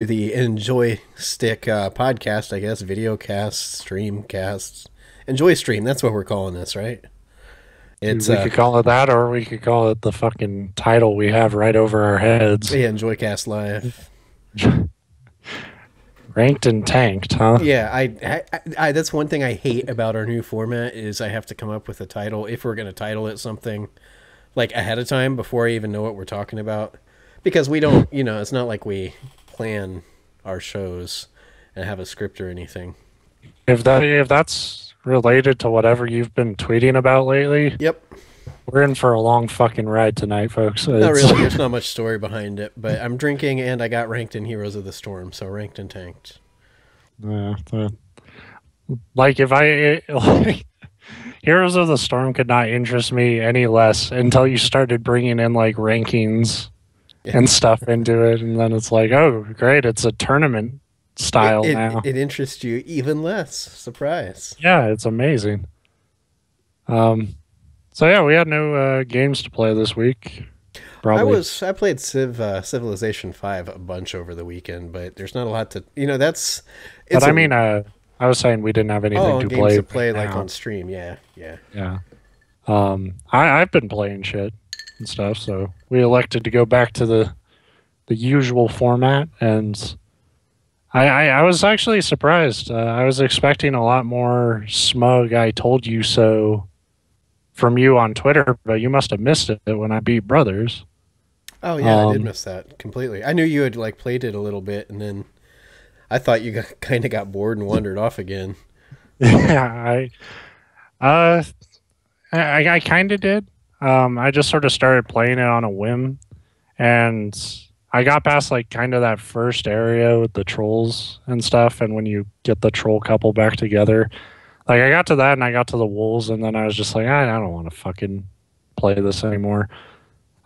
The NJoyStick podcast, I guess, video casts, stream casts. Enjoy stream, that's what we're calling this, right? It's We could call it that, or we could call it the fucking title we have right over our heads. yeah, Njoycast live. Ranked and tanked, huh? Yeah, I that's one thing I hate about our new format is I have to come up with a title if we're going to title it something like ahead of time before I even know what we're talking about, because we don't, it's not like we plan our shows and have a script or anything. If that's related to whatever you've been tweeting about lately, Yep. we're in for a long fucking ride tonight, folks. Not really. There's not much story behind it, but I'm drinking and I got ranked in Heroes of the Storm, so ranked and tanked. Yeah, like if I like, Heroes of the Storm could not interest me any less until you started bringing in like rankings and stuff into it, and then it's like, oh, great, it's a tournament style now. It interests you even less. Surprise. Yeah, it's amazing. So yeah, we had no games to play this week. Probably. I played Civilization 5 a bunch over the weekend, but there's not a lot to that's But I mean, I was saying we didn't have anything to games play. to play right like now. on stream. Yeah, yeah. Yeah. I've been playing shit and stuff, so we elected to go back to the usual format, and I was actually surprised. I was expecting a lot more smug "I told you so" from you on Twitter, but you must have missed it when I beat Brothers. Oh yeah, I did miss that completely. I knew you had like played it a little bit, and then I thought you kind of got bored and wandered off again. Yeah, uh, I kind of did. I just sort of started playing it on a whim, and I got past like kind of that first area with the trolls and stuff, and when you get the troll couple back together, like I got to that and I got to the wolves, and then I was just like, I don't want to fucking play this anymore.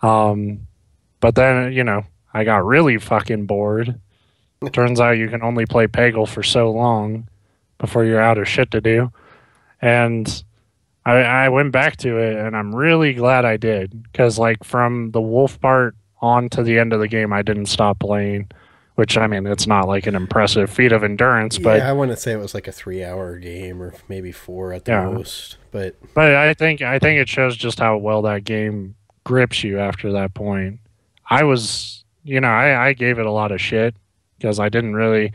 But then I got really fucking bored. Turns out you can only play Peggle for so long before you're out of shit to do, and I went back to it, and I'm really glad I did, because like from the wolf part on to the end of the game, I didn't stop playing, which I mean, it's not like an impressive feat of endurance, Yeah, but I want to say it was like a 3 hour game or maybe four at the yeah, most. But but I think it shows just how well that game grips you after that point. I was, I gave it a lot of shit because I didn't really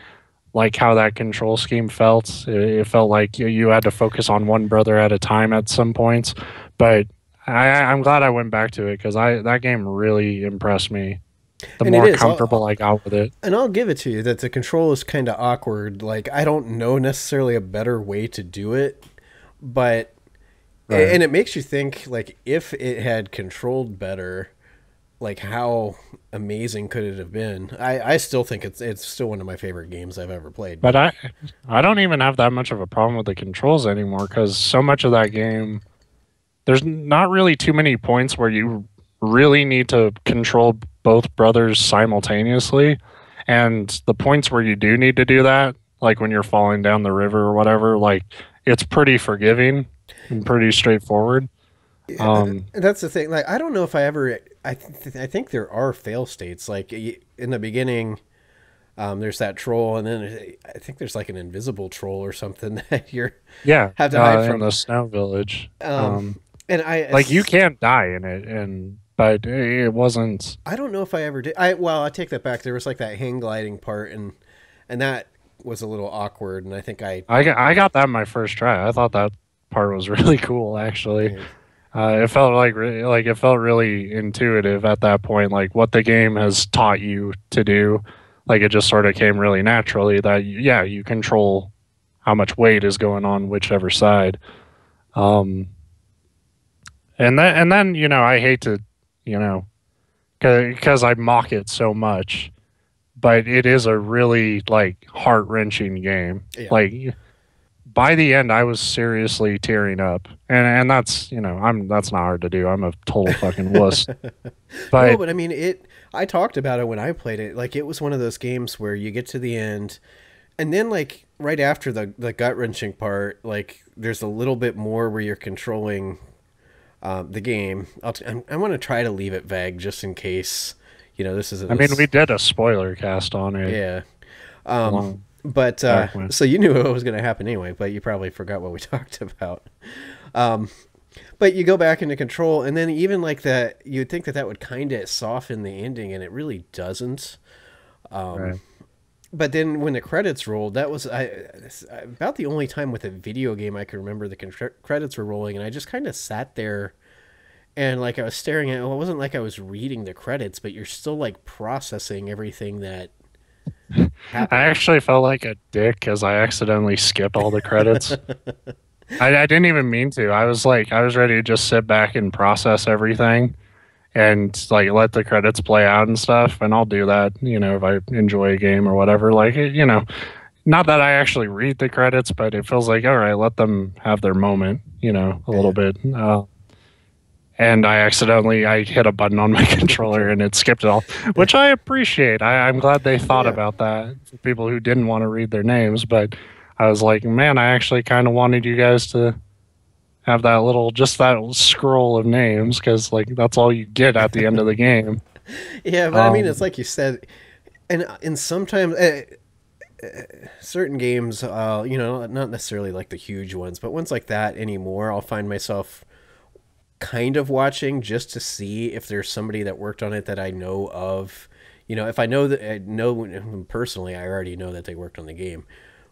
like how that control scheme felt. It felt like you had to focus on one brother at a time at some points, but I'm glad I went back to it because that game really impressed me. The and it more is. comfortable I got with it. And I'll give it to you that the control is kind of awkward. Like I don't know necessarily a better way to do it, but Right. and it makes you think like if it had controlled better, like how amazing could it have been? I still think it's still one of my favorite games I've ever played. But I don't even have that much of a problem with the controls anymore because so much of that game, there's not really too many points where you really need to control both brothers simultaneously. And the points where you do need to do that, like when you're falling down the river or whatever, like it's pretty forgiving and pretty straightforward. Yeah, Um, that's the thing. Like I don't know if I ever. I think there are fail states. Like in the beginning, there's that troll, and then I think there's like an invisible troll or something that you yeah, have to hide in from. the snow village. And I Like you can't die in it, but it wasn't. I don't know if I ever did. I take that back. There was like that hang gliding part, and that was a little awkward. And I think I got that my first try. I thought that part was really cool, actually. It felt like it felt really intuitive at that point, like what the game has taught you to do. Like it just sort of came really naturally that yeah, you control how much weight is going on whichever side. Um, and then I hate to you know because I mock it so much, but it is a really like heart wrenching game. yeah. Like by the end, I was seriously tearing up, and that's that's not hard to do. I'm a total fucking wuss. No, But but I mean it. I talked about it when I played it. Like it was one of those games where you get to the end, and then like right after the gut wrenching part, like there's a little bit more where you're controlling the game. I want to try to leave it vague just in case This is I mean, we did a spoiler cast on it yeah. long But back when. so you knew what was going to happen anyway, but you probably forgot what we talked about. But you go back into Control, and then even like that, you'd think that that would kind of soften the ending, and it really doesn't. Right. But then when the credits rolled, that was about the only time with a video game I could remember the credits were rolling, and I just kind of sat there and like I was staring at. Well, it wasn't like I was reading the credits, but you're still like processing everything that I happened. actually felt like a dick because I accidentally skipped all the credits. I didn't even mean to. I was ready to just sit back and process everything and like let the credits play out and stuff. And I'll do that, if I enjoy a game or whatever. Like, not that I actually read the credits, but it feels like, all right, let them have their moment, a little Yeah, bit. And I hit a button on my controller and it skipped it all, which I appreciate. I'm glad they thought yeah, about that for people who didn't want to read their names. But I was like, man, I actually kind of wanted you guys to have just that scroll of names because like that's all you get at the end of the game. yeah. But I mean, it's Um, like you said, and sometimes certain games, not necessarily like the huge ones, but ones like that anymore, I'll find myself kind of watching just to see if there's somebody that worked on it that I know of. If I know that I know them personally, I already know that they worked on the game.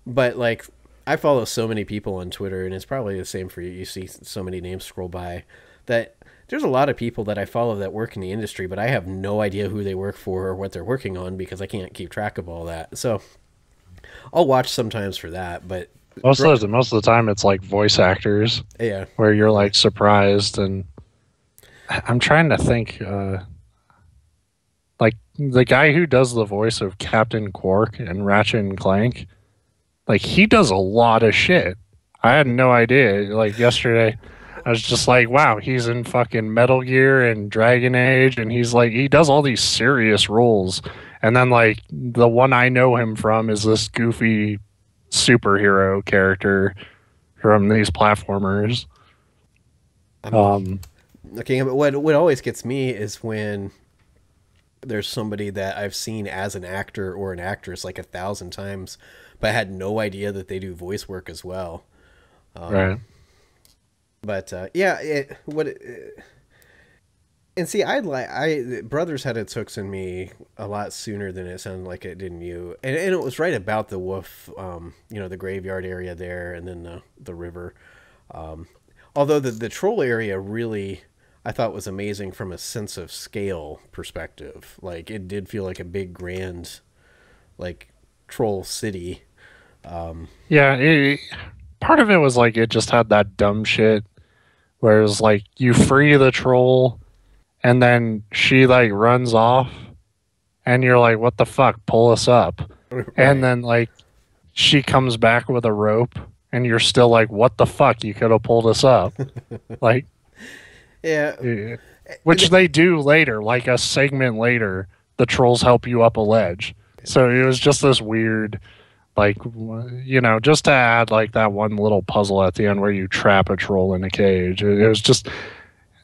But like, I follow so many people on Twitter, and it's probably the same for you. You see so many names scroll by that there's a lot of people that I follow that work in the industry, but I have no idea who they work for or what they're working on because I can't keep track of all that. So I'll watch sometimes for that, but most of the time it's like voice actors yeah, where you're like surprised and I'm trying to think. Like the guy who does the voice of Captain Quark and Ratchet and Clank, like he does a lot of shit. I had no idea. Like yesterday, I was just like, wow, he's in fucking Metal Gear and Dragon Age, and he does all these serious roles. And then like the one I know him from is this goofy superhero character from these platformers. I'm Um, looking. But what always gets me is when there's somebody that I've seen as an actor or an actress like 1,000 times, but I had no idea that they do voice work as well. right. But yeah, and see, I Brothers had its hooks in me a lot sooner than it sounded like it did in you, and it was right about the wolf, the graveyard area there, and then the river. Although the troll area really, I thought was amazing from a sense of scale perspective. Like it did feel like a big grand, like troll city. Yeah, part of it was like it just had that dumb shit where it was like you free the troll and then she like runs off and you're like, what the fuck, pull us up. And Right. then like she comes back with a rope and you're still like, what the fuck, you could have pulled us up. Like, Yeah. eh, And which they do later, like a segment later, the trolls help you up a ledge. So it was just this weird, like, just to add like that one little puzzle at the end where you trap a troll in a cage. It was just,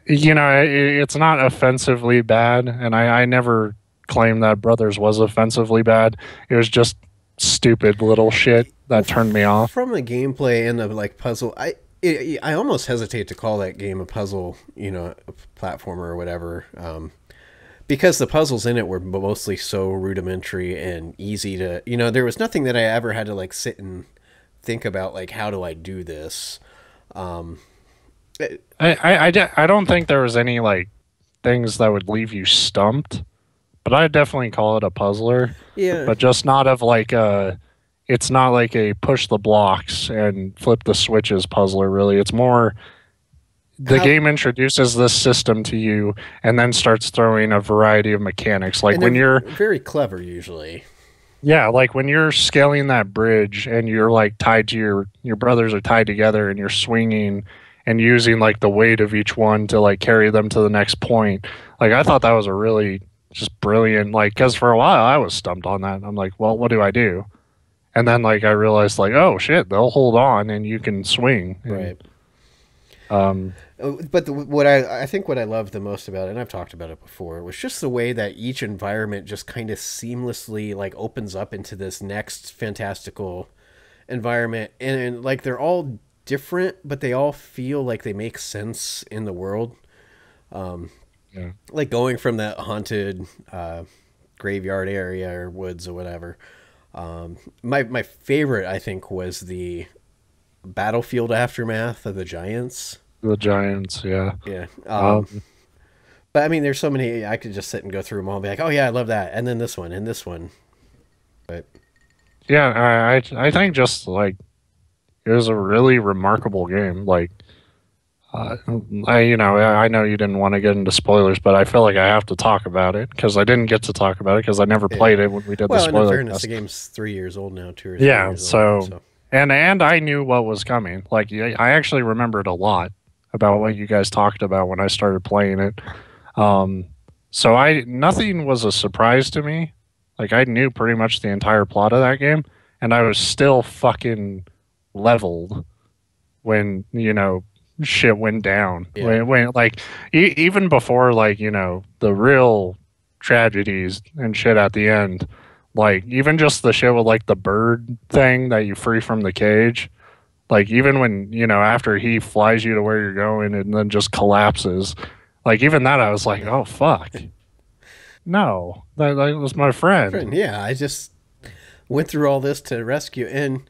it's not offensively bad, and I never claimed that Brothers was offensively bad. It was just stupid little shit well, that turned me off. from the gameplay and the like puzzle, I almost hesitate to call that game a puzzle, a platformer or whatever, because the puzzles in it were mostly so rudimentary and easy to, there was nothing that I ever had to like sit and think about like how do I do this. Um, it- I don't think there was any like things that would leave you stumped, but I definitely call it a puzzler, yeah, but just not of like a. It's not like a push the blocks and flip the switches puzzler. Really, it's more the how game introduces this system to you and then starts throwing a variety of mechanics. Like and they're when you're, very clever usually. yeah, like when you're scaling that bridge and you're like tied to your brothers are tied together and you're swinging and using like the weight of each one to like carry them to the next point. Like I thought that was a really just brilliant, like, because for a while I was stumped on that. I'm like, well, what do I do? And then like I realized like, oh shit, they'll hold on and you can swing. And Right. Um, But what I loved the most about it, and I've talked about it before, was just the way that each environment just kind of seamlessly like opens up into this next fantastical environment, and like they're all different, but they all feel like they make sense in the world. yeah, Like going from that haunted graveyard area or woods or whatever. My favorite, I think, was the battlefield aftermath of the giants. the Giants, yeah. Yeah. Um, But I mean, there's so many. I could just sit and go through them all and be like, oh, yeah, I love that. And then this one and this one. But yeah, I think just like it was a really remarkable game. Like, uh, I know you didn't want to get into spoilers, but I feel like I have to talk about it because I didn't get to talk about it because I never yeah. played it when we did the Well, and in spoiler fairness, the cast. game's 3 years old now, 2 or 3 Yeah, years old now. so So and I knew what was coming. Like, yeah, I actually remembered a lot about what you guys talked about when I started playing it. Um, so I nothing was a surprise to me. Like I knew pretty much the entire plot of that game, and I was still fucking leveled when shit went down. yeah, Like even before like the real tragedies and shit at the end. Like even just the shit with like the bird thing that you free from the cage. Like even when after he flies you to where you're going and then just collapses. Like even that I was like, oh fuck. No, that was my friend. friend, yeah, I just went through all this to rescue, and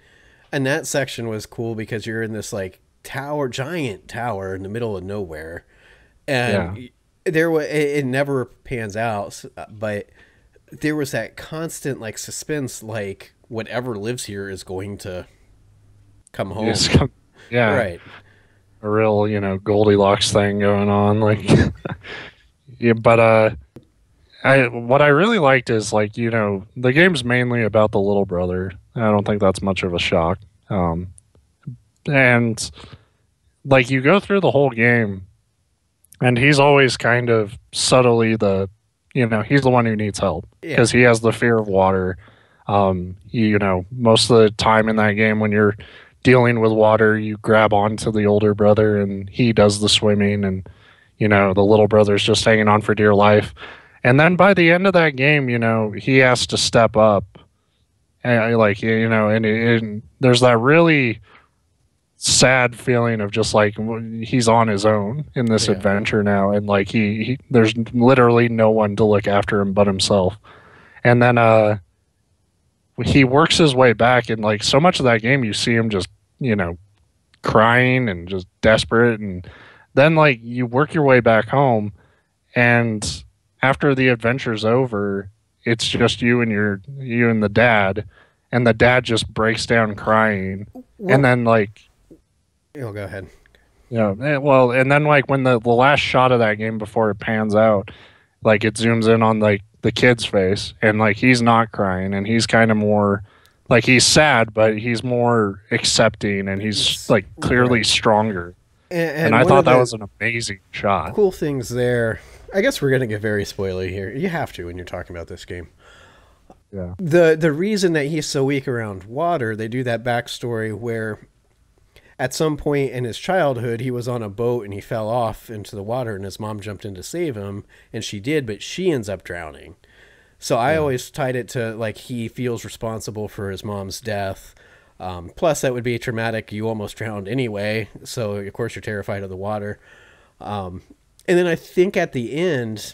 that section was cool because you're in this like tower, giant tower in the middle of nowhere, Yeah. and there was it never pans out, but there was that constant like suspense, like whatever lives here is going to come Yes. home. Yeah. Right. A real, Goldilocks thing going on. Like yeah, but I what I really liked is like, the game's mainly about the little brother. I don't think that's much of a shock. Um and like you go through the whole game and he's always kind of subtly he's the one who needs help Yeah. because he has the fear of water. Most of the time in that game when you're dealing with water, you grab onto the older brother and he does the swimming, and the little brother's just hanging on for dear life. And then by the end of that game, he has to step up, and there's that really sad feeling of just like he's on his own in this Yeah. adventure now, and like he there's literally no one to look after him but himself. And then he works his way back, and like so much of that game you see him just crying and just desperate, and then like you work your way back home, and after the adventure's over, it's just you and the dad, and the dad just breaks down crying. And Well, then like oh, go ahead. well, and then like when the last shot of that game before it pans out, like it zooms in on like the kid's face, and like he's not crying, and he's kind of more like he's sad, but he's more accepting, and he's like clearly Right. stronger. And And I one thought of that the was an amazing shot. cool things there, I guess we're gonna get very spoilery here. You have to when you're talking about this game. Yeah. The reason that he's so weak around water, they do that backstory where at some point in his childhood he was on a boat and he fell off into the water and his mom jumped in to save him, and she did, but she ends up drowning. So I Yeah. always tied it to like he feels responsible for his mom's death. Plus, that would be traumatic. You almost drowned anyway, so of course you're terrified of the water. And then I think at the end,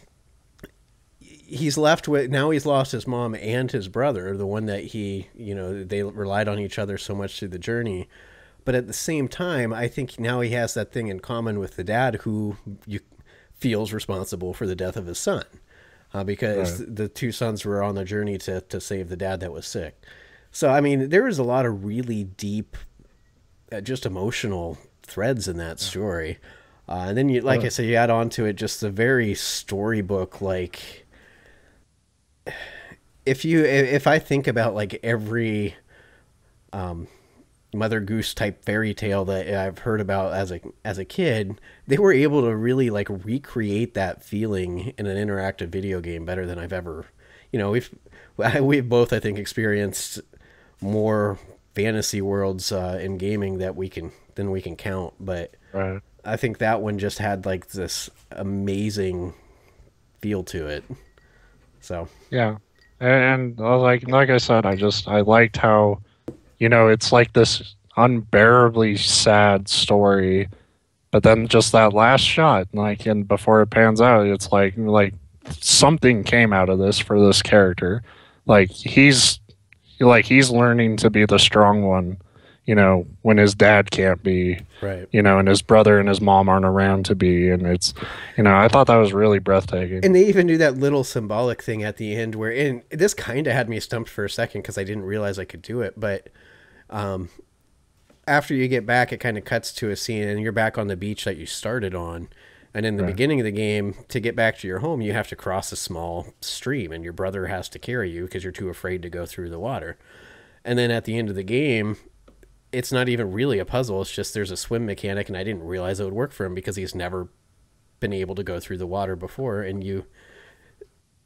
he's left with now he's lost his mom and his brother, the one that they relied on each other so much through the journey. But at the same time, I think now he has that thing in common with the dad who feels responsible for the death of his son. Because Right. the two sons were on the journey to save the dad that was sick. So, I mean, there is a lot of really deep, just emotional threads in that story. And then, like I said, you add on to it just the very storybook, like, if I think about like every Mother Goose type fairy tale that I've heard about as a kid, they were able to really like recreate that feeling in an interactive video game better than I've ever. We've both, I think, experienced more fantasy worlds in gaming that we can count, but Right. I think that one just had like this amazing feel to it. So Yeah, and like I said, I liked how it's like this unbearably sad story, but then just that last shot, like, and before it pans out, it's like something came out of this for this character, like he's learning to be the strong one, when his dad can't be, right. and his brother and his mom aren't around to be, and it's, I thought that was really breathtaking. And they even do that little symbolic thing at the end where, and this kind of had me stumped for a second because I didn't realize I could do it. But after you get back, it kind of cuts to a scene and you're back on the beach that you started on. And in the Right. beginning of the game, to get back to your home, you have to cross a small stream and your brother has to carry you because you're too afraid to go through the water. And then at the end of the game, it's not even really a puzzle. It's just there's a swim mechanic, and I didn't realize it would work for him because he's never been able to go through the water before, and you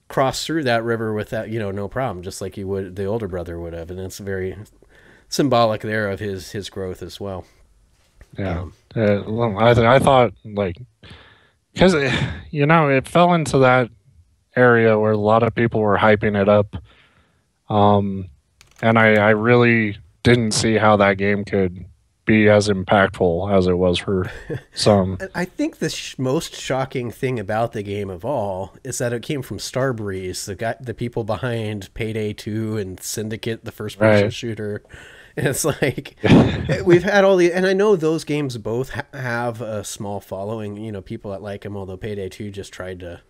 cross through that river without, no problem, just like you would the older brother would have, and it's very symbolic there of his growth as well. Yeah. Well, I thought, like, because it fell into that area where a lot of people were hyping it up, and I really didn't see how that game could be as impactful as it was for some. I think the most shocking thing about the game of all is that it came from Starbreeze, the people behind Payday 2 and Syndicate, the first person Right. shooter. And it's like we've had all the, and I know those games both have a small following, people that like them. Although Payday 2 just tried to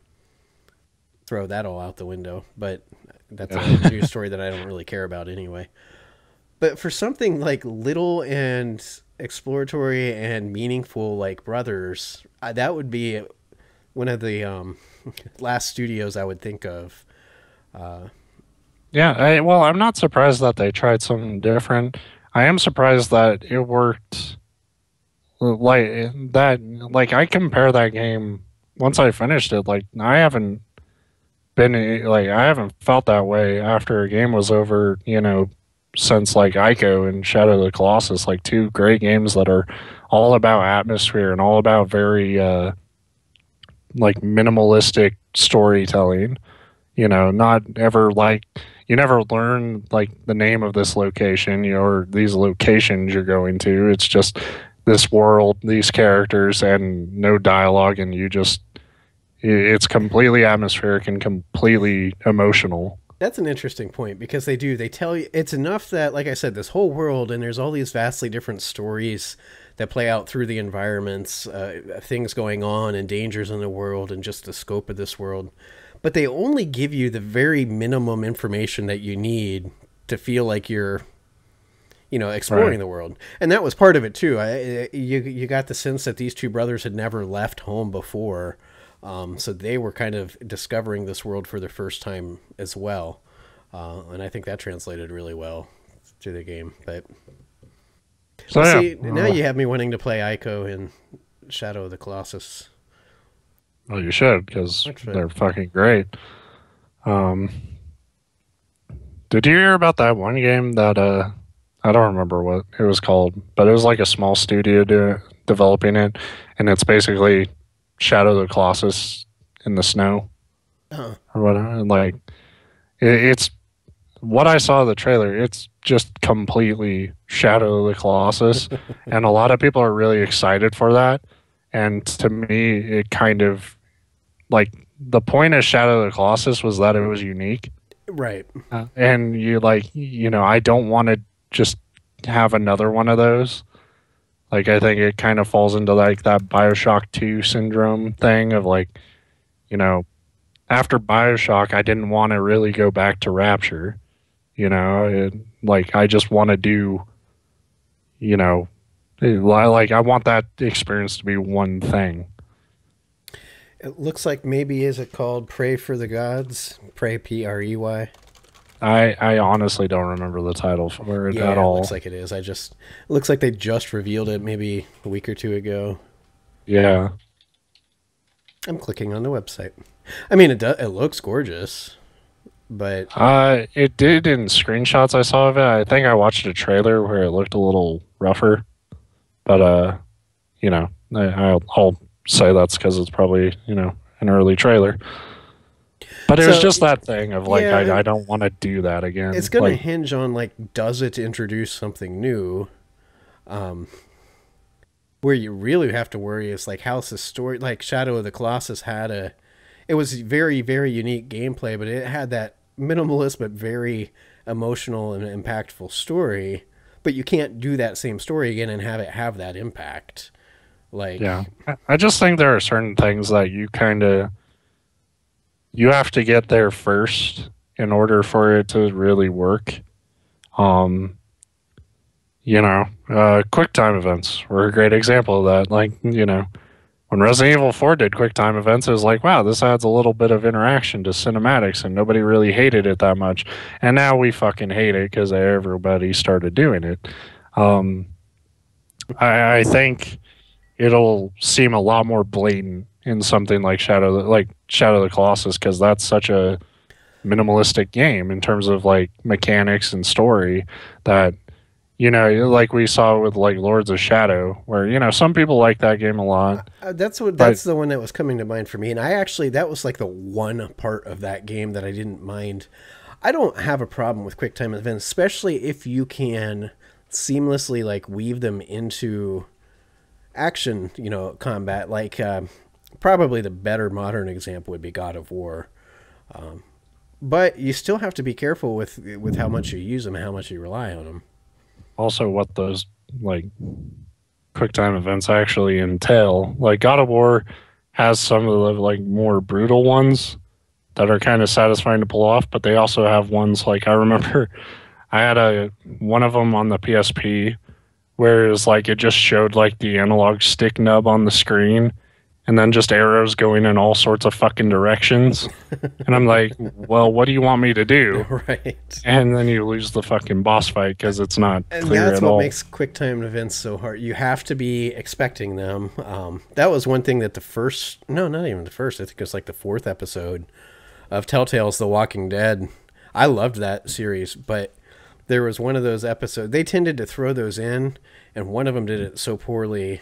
throw that all out the window, but that's a news story that I don't really care about anyway. But for something like little and exploratory and meaningful like Brothers, that would be one of the last studios I would think of. Yeah, well, I'm not surprised that they tried something different. I am surprised that it worked like that. Like, I compare that game once I finished it. Like, I haven't felt that way after a game was over. Since like Ico and Shadow of the Colossus, like two great games that are all about atmosphere and all about very like minimalistic storytelling. Not ever like you never learn like the name of this location, or these locations you're going to. It's just this world, these characters, and no dialogue, and it's completely atmospheric and completely emotional. That's an interesting point because they tell you it's enough that, like I said, this whole world, and there's all these vastly different stories that play out through the environments, things going on and dangers in the world and just the scope of this world. But they only give you the very minimum information that you need to feel like you're, exploring Right. the world. And that was part of it too. You got the sense that these two brothers had never left home before. So they were kind of discovering this world for the first time as well. And I think that translated really well to the game. But So see, yeah, now you have me wanting to play Ico and Shadow of the Colossus. well, you should, because Actually, they're fucking great. Um, did you hear about that one game that I don't remember what it was called, but it was like a small studio developing it, and it's basically Shadow of the Colossus in the snow uh, or whatever. And like it's what I saw of the trailer. It's just completely Shadow of the Colossus, and a lot of people are really excited for that. And to me, it kind of like the point of Shadow of the Colossus was that it was unique. right. And I don't want to just have another one of those. Like, I think it kind of falls into like that BioShock 2 syndrome thing of like, you know, after BioShock, I didn't want to really go back to Rapture. Like, I just want to do, like, I want that experience to be one thing. It looks like maybe is it called Pray for the Gods? Pray Prey. I honestly don't remember the title for it Yeah, at it all. looks like it is. It looks like they just revealed it maybe a week or two ago. Yeah. I'm clicking on the website. I mean, it looks gorgeous, but It did in screenshots I saw of it. I think I watched a trailer where it looked a little rougher, but I'll say that's because it's probably, an early trailer. But it was So just that thing of like, yeah, I don't want to do that it's again. going to Like, hinge on like, does it introduce something new? Where you really have to worry is like, how's the story? Like Shadow of the Colossus had it was very, very unique gameplay, but it had that minimalist but very emotional and impactful story. But you can't do that same story again and have it have that impact. yeah, Like, I just think there are certain things that you have to get there first in order for it to really work. Um, QuickTime events were a great example of that. Like, when Resident Evil 4 did QuickTime events, it was like, wow, this adds a little bit of interaction to cinematics, and nobody really hated it that much. And now we fucking hate it because everybody started doing it. Um, I think it'll seem a lot more blatant in something like Shadow of the Colossus, because that's such a minimalistic game in terms of like mechanics and story that like we saw with like Lords of Shadow, where some people like that game a lot, but that's the one that was coming to mind for me. And I actually, that was like the one part of that game that I didn't mind. I don't have a problem with quick time events, especially if you can seamlessly like weave them into action, combat. Like probably the better modern example would be God of War. But you still have to be careful with how much you use them and how much you rely on them. also what those like QuickTime events actually entail. Like God of War has some of the like more brutal ones that are kind of satisfying to pull off, but they also have ones like I remember I had one of them on the PSP where it was like it just showed like the analog stick nub on the screen and then just arrows going in all sorts of fucking directions. And I'm like, well, what do you want me to do? Right. And then you lose the fucking boss fight because it's not And clear that's at what all. makes quick time events so hard. You have to be expecting them. That was one thing that the first, no, not even the first, I think it was like the fourth episode of Telltale's The Walking Dead. I loved that series, but there was one of those episodes, they tended to throw those in, and one of them did it so poorly.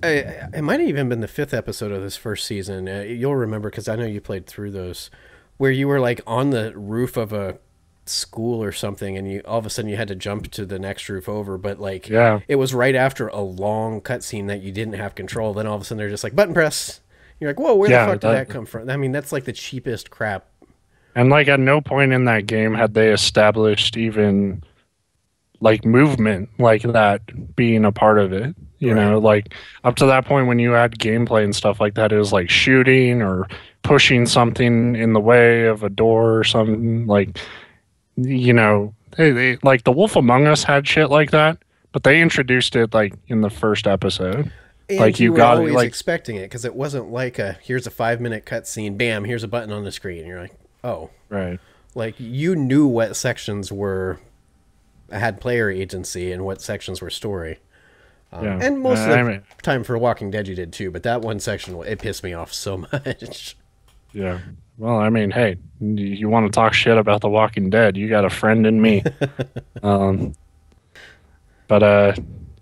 It might have even been the fifth episode of this first season. You'll remember because I know you played through those, where you were like on the roof of a school or something, and you all of a sudden you had to jump to the next roof over. But like, Yeah. it was right after a long cutscene that you didn't have control. Then all of a sudden they're just like button press. You're like, whoa, where the Yeah, fuck did that come from? I mean, that's like the cheapest crap. and like at no point in that game had they established even like movement like that being a part of it. Right. Like up to that point when you had gameplay and stuff like that, it was like shooting or pushing something in the way of a door or something. Like, they like The Wolf Among Us had shit like that, but they introduced it like in the first episode. And Like you you were got it, always like expecting it because it wasn't like here's a 5 minute cutscene, bam, here's a button on the screen. And you're like, oh, right. like you knew what sections were had player agency and what sections were story. Yeah. And most of I the mean, time for Walking Dead you did too, but that one section it pissed me off so much. yeah. Well, I mean, hey, you want to talk shit about The Walking Dead? You got a friend in me. Um, but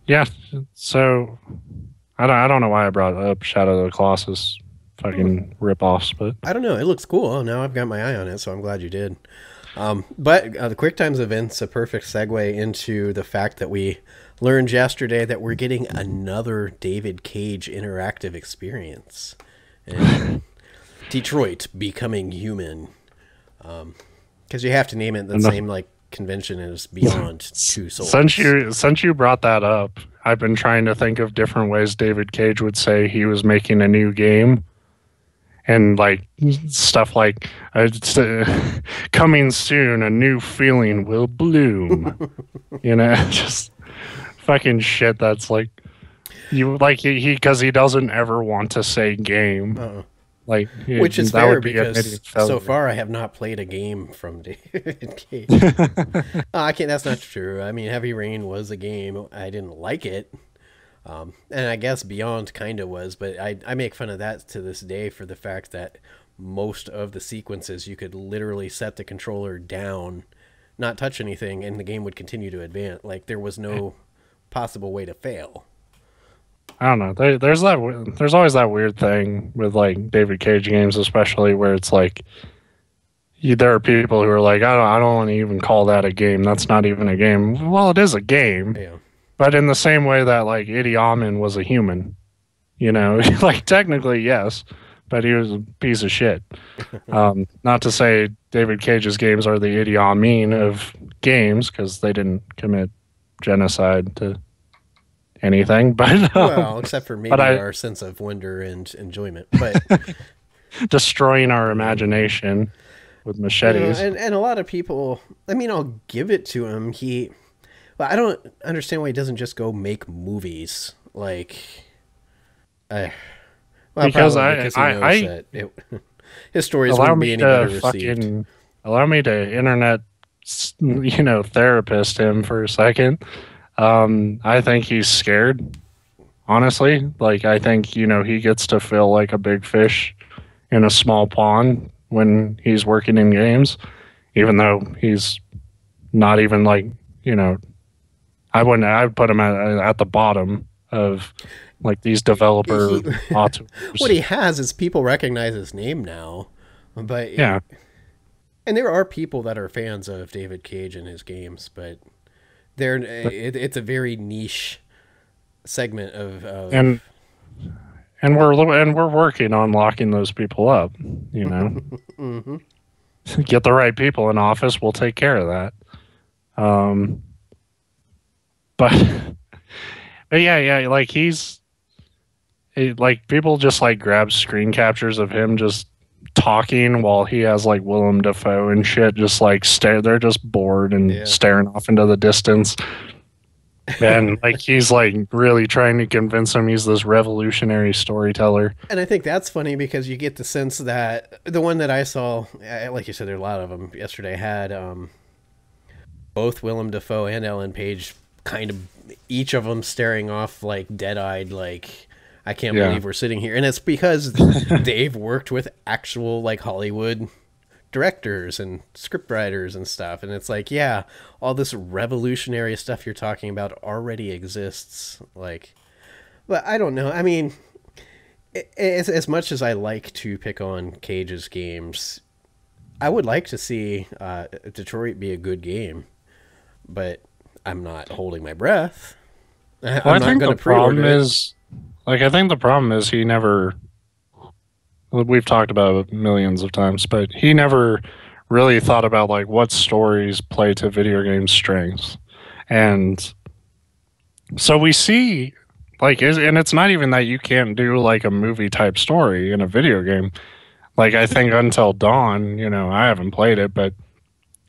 yeah. So I don't know why I brought up Shadow of the Colossus fucking ripoffs, but I don't know. It looks cool. Now I've got my eye on it, so I'm glad you did. But the Quick Times event's a perfect segue into the fact that we learned yesterday that we're getting another David Cage interactive experience. And Detroit Becoming Human. Because you have to name it the same like convention as Beyond Two Souls. since you brought that up, I've been trying to think of different ways David Cage would say he was making a new game. And like stuff like coming soon, a new feeling will bloom. Just fucking shit. That's like you like he because he doesn't ever want to say game. Like Which is that fair would be a because failure. so far I have not played a game from David Cage. I can't. That's not true. I mean, Heavy Rain was a game. I didn't like it, and I guess Beyond kind of was. But I make fun of that to this day for the fact that most of the sequences you could literally set the controller down, not touch anything, and the game would continue to advance. Like there was no possible way to fail. I don't know. There's always that weird thing with like David Cage games, especially where it's like there are people who are like, I don't want to even call that a game. That's not even a game. Well, it is a game, Yeah. but in the same way that like Idi Amin was a human, like technically yes, but he was a piece of shit. Not to say David Cage's games are the Idi Amin of games because they didn't commit genocide to anything, Well, except for but maybe I our sense of wonder and enjoyment. But destroying our imagination with machetes. and a lot of people. I mean, I'll give it to him. Well, I don't understand why he doesn't just go make movies. Like, well, Because probably because he knows that his stories allow wouldn't be me any better to received. allow me to internet therapist him for a second. I think he's scared, honestly. Like I think he gets to feel like a big fish in a small pond when he's working in games, even though he's not even like you know I'd put him at the bottom of like these developer He, auteurs. what he has is people recognize his name now, but Yeah. and there are people that are fans of David Cage and his games, but it's a very niche segment of and we're working on locking those people up. hmm. Get the right people in office, we'll take care of that. But but yeah, like like people just like grab screen captures of him just talking while he has like Willem Dafoe and shit just like they're just bored and Yeah. staring off into the distance. And like he's like really trying to convince him he's this revolutionary storyteller. And I think that's funny because you get the sense that the one that I saw, like you said, there are a lot of them yesterday, had both Willem Dafoe and Ellen Page kind of each of them staring off like dead-eyed, like I can't Yeah. believe we're sitting here. And it's because they've worked with actual like Hollywood directors and scriptwriters and stuff, and it's like, yeah, all this revolutionary stuff you're talking about already exists. Like, but I don't know. I mean, as much as I like to pick on Cage's games, I would like to see Detroit be a good game, but I'm not holding my breath. Well, I'm I not think going the to pre-order problem it. is like I think the problem is he never we've talked about it millions of times, but he never really thought about like what stories play to video game strengths. And so we see and it's not even that you can't do like a movie type story in a video game. Like I think Until Dawn, I haven't played it, but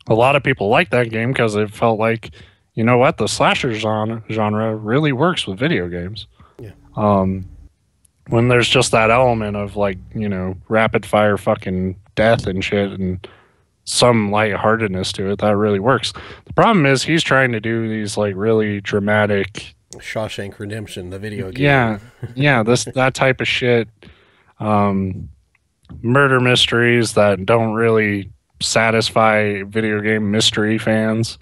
a lot of people like that game because it felt like, the slasher genre really works with video games. Yeah. When there's just that element of like, rapid fire fucking death and shit and some lightheartedness to it, that really works. The problem is he's trying to do these like really dramatic, Shawshank Redemption, the video game. yeah, that type of shit, murder mysteries that don't really satisfy video game mystery fans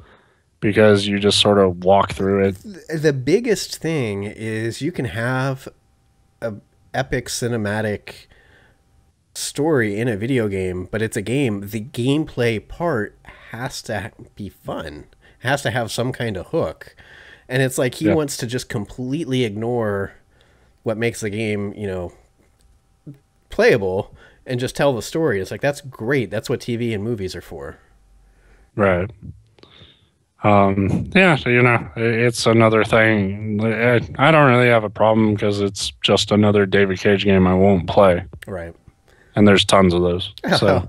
because you just sort of walk through it. The biggest thing is you can have a epic cinematic story in a video game, but it's a game. The gameplay part has to be fun. It has to have some kind of hook. And it's like he wants to just completely ignore what makes the game, playable and just tell the story. It's like, that's great. That's what TV and movies are for. Right. Yeah, so, it's another thing. I don't really have a problem because it's just another David Cage game I won't play. Right. And there's tons of those. So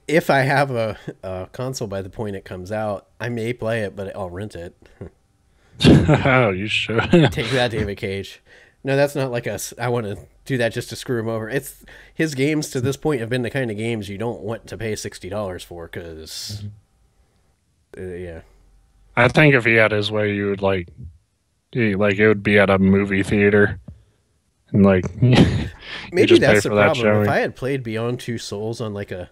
if I have a console by the point it comes out, I may play it, but I'll rent it. oh, you should. Take that, David Cage. No, that's not like us. I want to do that just to screw him over. It's his games to this point have been the kind of games you don't want to pay $60 for because, yeah. I think if he had his way, you would like it would be at a movie theater, and like Maybe that's the problem. If I had played Beyond Two Souls on like a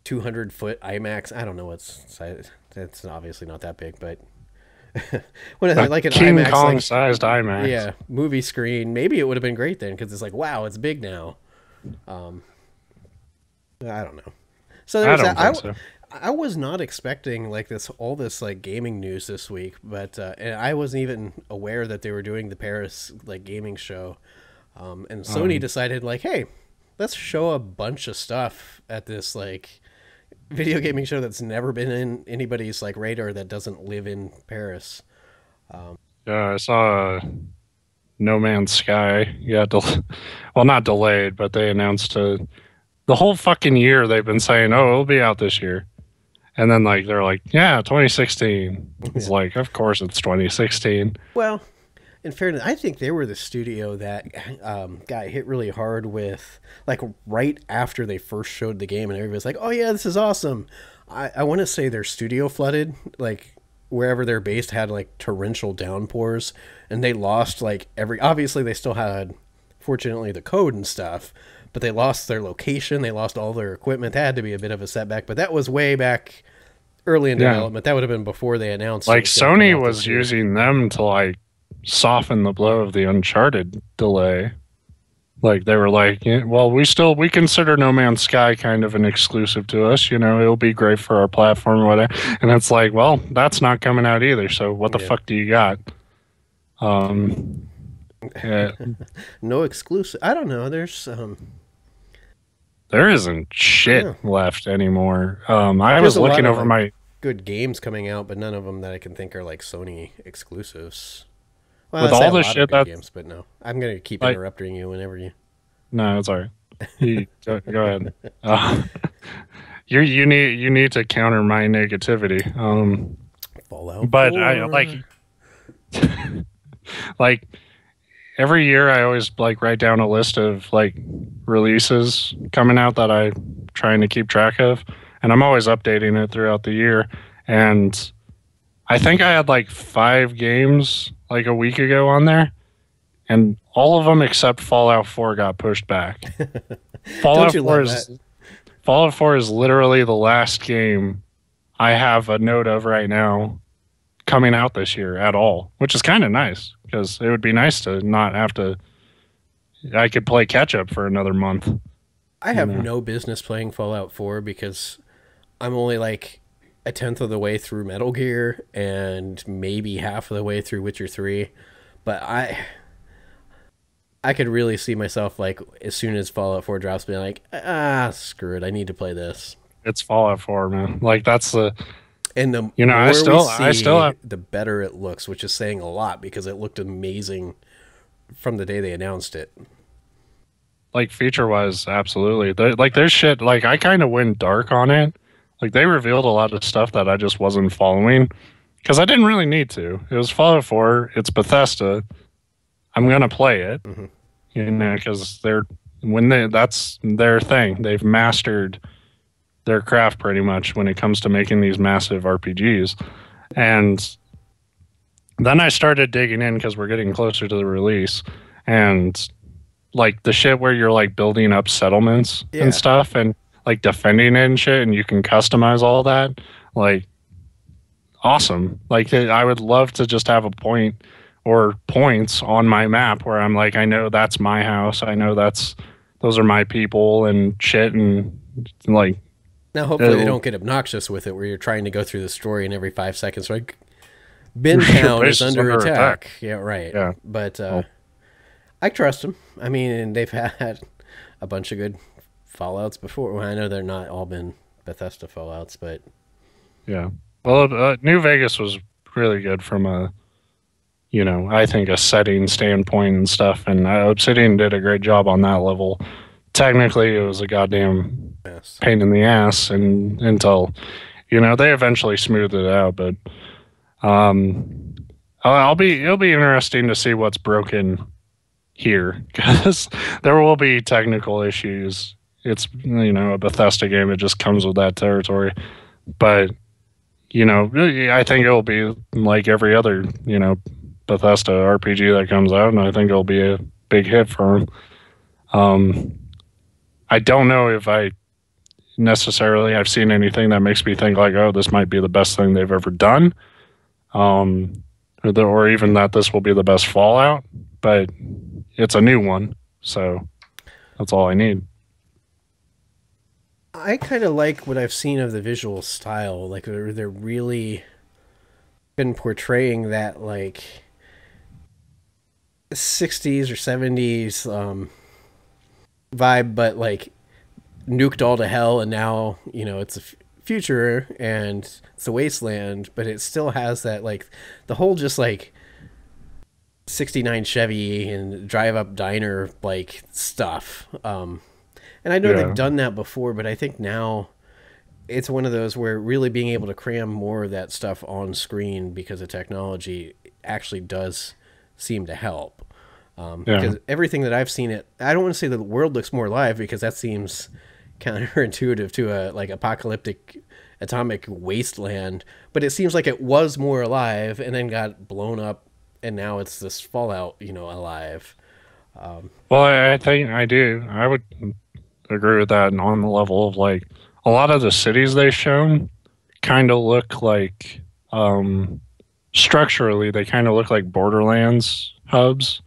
200-foot IMAX, I don't know what's size. That's obviously not that big, but A like an King IMAX, Kong like sized IMAX. yeah, movie screen. Maybe it would have been great then because it's like wow, it's big now. Um, I don't know. So I there's don't that. think so. I was not expecting like this all this like gaming news this week, but and I wasn't even aware that they were doing the Paris like gaming show. And Sony Um, decided like, hey, let's show a bunch of stuff at this like video gaming show that's never been in anybody's like radar that doesn't live in Paris. yeah, I saw No Man's Sky. Yeah, well, not delayed, but they announced the whole fucking year they've been saying, "Oh, it'll be out this year," and then like they're like, "Yeah, 2016." It's Yeah. like, of course it's 2016. Well, in fairness, I think they were the studio that got hit really hard with like right after they first showed the game, and everybody's like, "Oh yeah, this is awesome." I want to say their studio flooded, like wherever they're based had like torrential downpours, and they lost like every. Obviously, they still had, fortunately, the code and stuff, but they lost their location, they lost all their equipment. That had to be a bit of a setback, but that was way back early in Yeah, development. That would have been before they announced it like was going to come Sony out this was year. using them to like soften the blow of the Uncharted delay. Like they were like, "Yeah, well, we consider No Man's Sky kind of an exclusive to us. You know, it'll be great for our platform or whatever." And it's like, well, that's not coming out either. So what the Yeah. fuck do you got? Um, yeah, No exclusive. I don't know. there isn't shit Yeah. left anymore. I There's was a lot looking of over like my good games coming out, but none of them that I can think are like Sony exclusives. Well, with I say all a the lot of shit good that games, but no, I'm gonna keep like. interrupting you whenever you No, it's all right. Go ahead. Uh, you need to counter my negativity. Fallout But I 4. like every year I always like write down a list of like releases coming out that I'm trying to keep track of, and I'm always updating it throughout the year. And I think I had like 5 games like a week ago on there, and all of them except Fallout 4 got pushed back. Don't Fallout you 4 love that? is Fallout 4 is literally the last game I have a note of right now coming out this year at all, which is kind of nice because it would be nice to not have to. I could play catch up for another month. I You have know, no business playing Fallout 4 because I'm only like a tenth of the way through Metal Gear and maybe half of the way through Witcher 3. But I could really see myself like as soon as Fallout 4 drops, being like, screw it, I need to play this. it's Fallout 4, man. Like that's the. And the You know, more we I still see, have the better it looks, which is saying a lot because it looked amazing from the day they announced it. like feature wise, absolutely. Like there's shit. Like I kind of went dark on it. Like they revealed a lot of stuff that I just wasn't following because I didn't really need to. It was Fallout 4. It's Bethesda. I'm gonna play it. Hmm. You know, because that's their thing. They've mastered their craft pretty much when it comes to making these massive RPGs. And then I started digging in because we're getting closer to the release, and like the shit where you're like building up settlements and Yeah. stuff, and like defending it and shit, and you can customize all that. Like awesome. Like I would love to just have a point or points on my map where I'm like, I know that's my house. I know those are my people and shit. And like, Now, hopefully, they it'll, don't get obnoxious with it where you're trying to go through the story and every 5 seconds, like, Bin Town base is is under under attack. attack. Yeah, right. Yeah. But Well, I trust them. I mean, and they've had a bunch of good Fallouts before. Well, I know they're not all been Bethesda Fallouts, but yeah. Well, New Vegas was really good from a, I think a setting standpoint and stuff. And Obsidian did a great job on that level. Technically, it was a goddamn yes. pain in the ass, and until they eventually smoothed it out. But it'll be interesting to see what's broken here because there will be technical issues. It's a Bethesda game; it just comes with that territory. But I think it'll be like every other Bethesda RPG that comes out, and I think it'll be a big hit for them. I don't know if I've seen anything that makes me think like, oh, this might be the best thing they've ever done. or even that this will be the best Fallout, but it's a new one, so that's all I need. I kind of like what I've seen of the visual style. Like they're really been portraying that like 60s or 70s vibe, but like nuked all to hell, and now it's a future and it's a wasteland, but it still has that like the whole just like 69 Chevy and drive up diner like stuff. And I know they've Yeah, done that before, but I think now it's one of those where really being able to cram more of that stuff on screen because of technology actually does seem to help. yeah, Because everything that I've seen, I don't want to say that the world looks more alive because that seems counterintuitive to a like apocalyptic atomic wasteland, but it seems like it was more alive and then got blown up, and now it's this Fallout, alive. well, I think I do. I would agree with that, and on the level of like a lot of the cities they've shown kind of look like structurally they kind of look like Borderlands hubs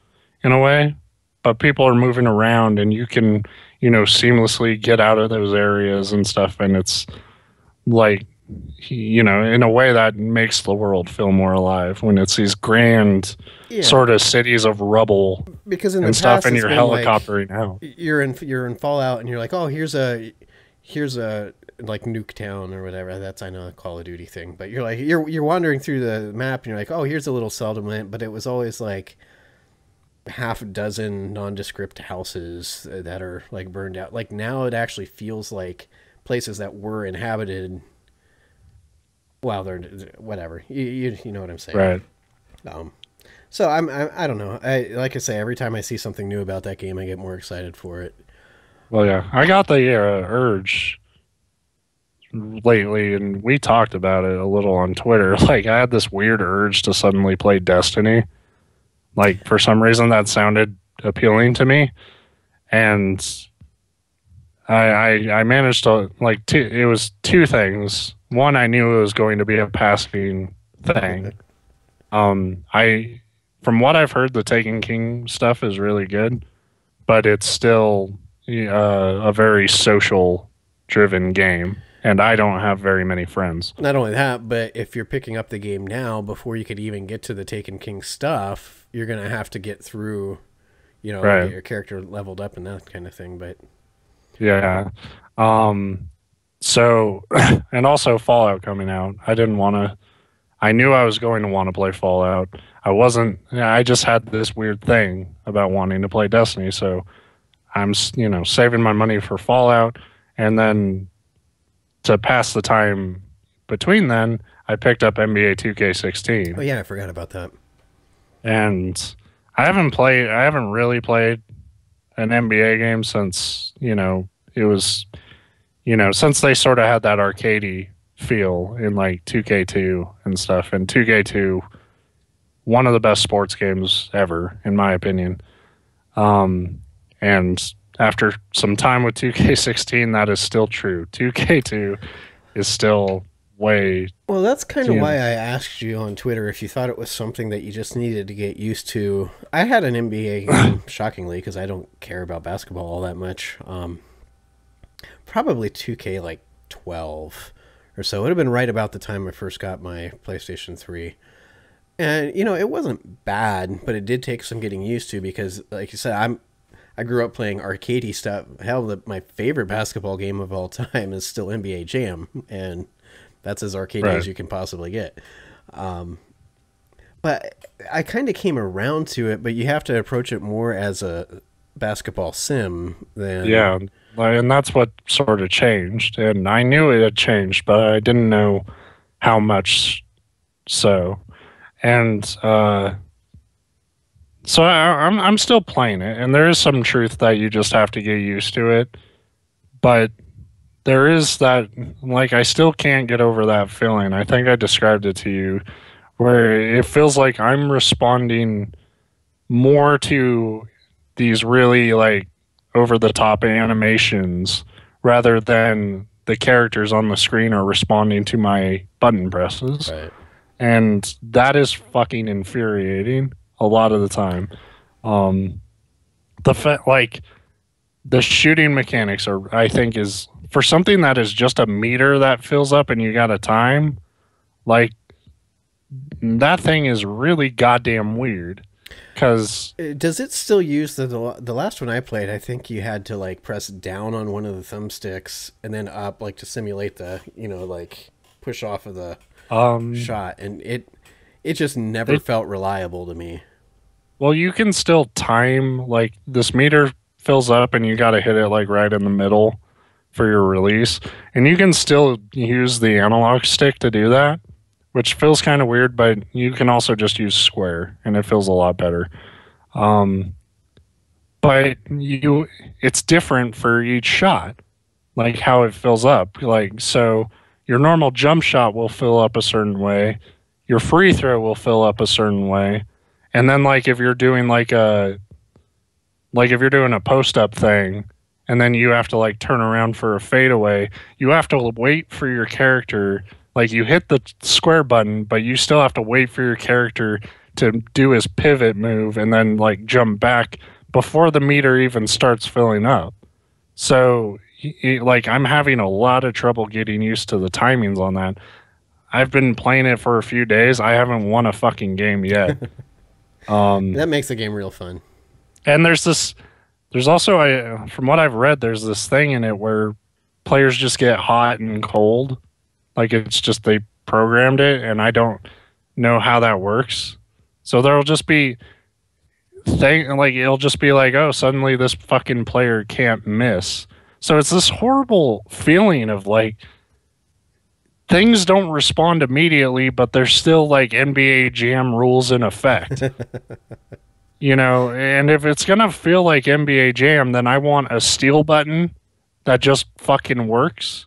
in a way, but people are moving around and you can seamlessly get out of those areas and stuff, and it's like in a way that makes the world feel more alive when it's these grand Yeah, sort of cities of rubble because in the and stuff, past and it's you're been like helicoptering out. you're in Fallout and you're like, oh, here's a like Nuke Town or whatever. That's, I know, a Call of Duty thing, but you're like you're wandering through the map and you're like, oh, here's a little settlement, but it was always like half a dozen nondescript houses that are like burned out. Like now it actually feels like places that were inhabited. Well, they're whatever. You know what I'm saying. Right. Um, so I don't know. I like I say, every time I see something new about that game, I get more excited for it. Well, yeah, I got the urge lately, and we talked about it a little on Twitter. Like, I had this weird urge to suddenly play Destiny. Like, for some reason, that sounded appealing to me, and I managed to like two. It was two things. One, I knew it was going to be a passing thing. I from what I've heard, the Taken King stuff is really good, but it's still a very social driven game, and I don't have very many friends. Not only that, but if you're picking up the game now, before you could even get to the Taken King stuff, you're gonna have to get through, get Right. your character leveled up and that kind of thing. But Yeah. Um, so, and also Fallout coming out. I knew I was going to want to play Fallout. I wasn't, yeah, I just had this weird thing about wanting to play Destiny. So I'm, saving my money for Fallout. And then to pass the time between then, I picked up NBA oh 2K16. yeah, I forgot about that. And I haven't really played an NBA game since, it was, since they sort of had that arcadey feel in like 2K2 and stuff. And 2K2, one of the best sports games ever, in my opinion. And after some time with 2K16, that is still true. 2K2 is still way, Well, that's kind of you why know, I asked you on Twitter if you thought it was something that you just needed to get used to. I had an NBA game, shockingly, because I don't care about basketball all that much. Probably 2K like 12 or so. It would have been right about the time I first got my PlayStation 3. And it wasn't bad, but it did take some getting used to because, like you said, I grew up playing arcadey stuff. Hell, my favorite basketball game of all time is still NBA Jam, and that's as arcadey right. as you can possibly get. But I kind of came around to it, but you have to approach it more as a basketball sim than. Yeah. And that's what sort of changed. And I knew it had changed, but I didn't know how much so. And so I'm still playing it, and there is some truth that you just have to get used to it. But there is that, like, I still can't get over that feeling. I think I described it to you, where it feels like I'm responding more to these really like over the top animations rather than the characters on the screen are responding to my button presses. Right. and that is fucking infuriating a lot of the time. Um, like the shooting mechanics are, I think, is for something that is just a meter that fills up and you got a time. Like that thing is really goddamn weird. Because Does it still use the last one I played? I think you had to like press down on one of the thumbsticks and then up, like to simulate the like push off of the um, shot, and it just never felt reliable to me. well, you can still time like this meter fills up and you got to hit it like right in the middle for your release, and you can still use the analog stick to do that, which feels kind of weird, but you can also just use square and it feels a lot better. Um, but it's different for each shot, like how it fills up. Like so, your normal jump shot will fill up a certain way, your free throw will fill up a certain way, and then like if you're doing like if you're doing a post up thing and then you have to like turn around for a fadeaway, you have to wait for your character. Like you hit the square button, but you still have to wait for your character to do his pivot move and then like jump back before the meter even starts filling up. So like I'm having a lot of trouble getting used to the timings on that. I've been playing it for a few days. I haven't won a fucking game yet. That makes the game real fun. And there's also from what I've read, there's this thing in it where players just get hot and cold. Like it's just they programmed it, and I don't know how that works. So there'll just be like it'll just be like, oh, suddenly this fucking player can't miss. So it's this horrible feeling of like things don't respond immediately, but there's still like NBA Jam rules in effect. And if it's gonna feel like NBA Jam, then I want a steal button that just fucking works.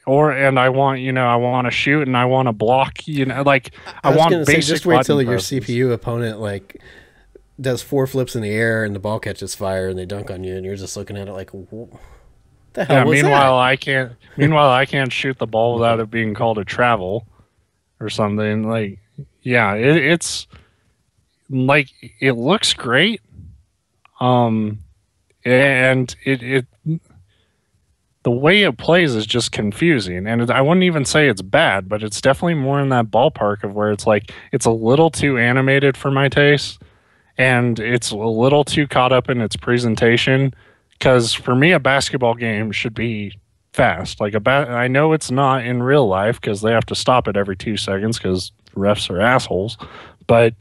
And I want, I want to shoot and I want to block, like I was want gonna say, basic just wait till button your presses. CPU opponent like does 4 flips in the air and the ball catches fire and they dunk on you, and you're just looking at it like, what the hell Yeah. was Meanwhile, that? I can't. Meanwhile, I can't shoot the ball without it being called a travel or something. Like, yeah, it's like it looks great. Um, and it the way it plays is just confusing, and I wouldn't even say it's bad, but it's definitely more in that ballpark of where it's like it's a little too animated for my taste, and it's a little too caught up in its presentation. Because for me, a basketball game should be fast. Like I know it's not in real life because they have to stop it every 2 seconds because refs are assholes, but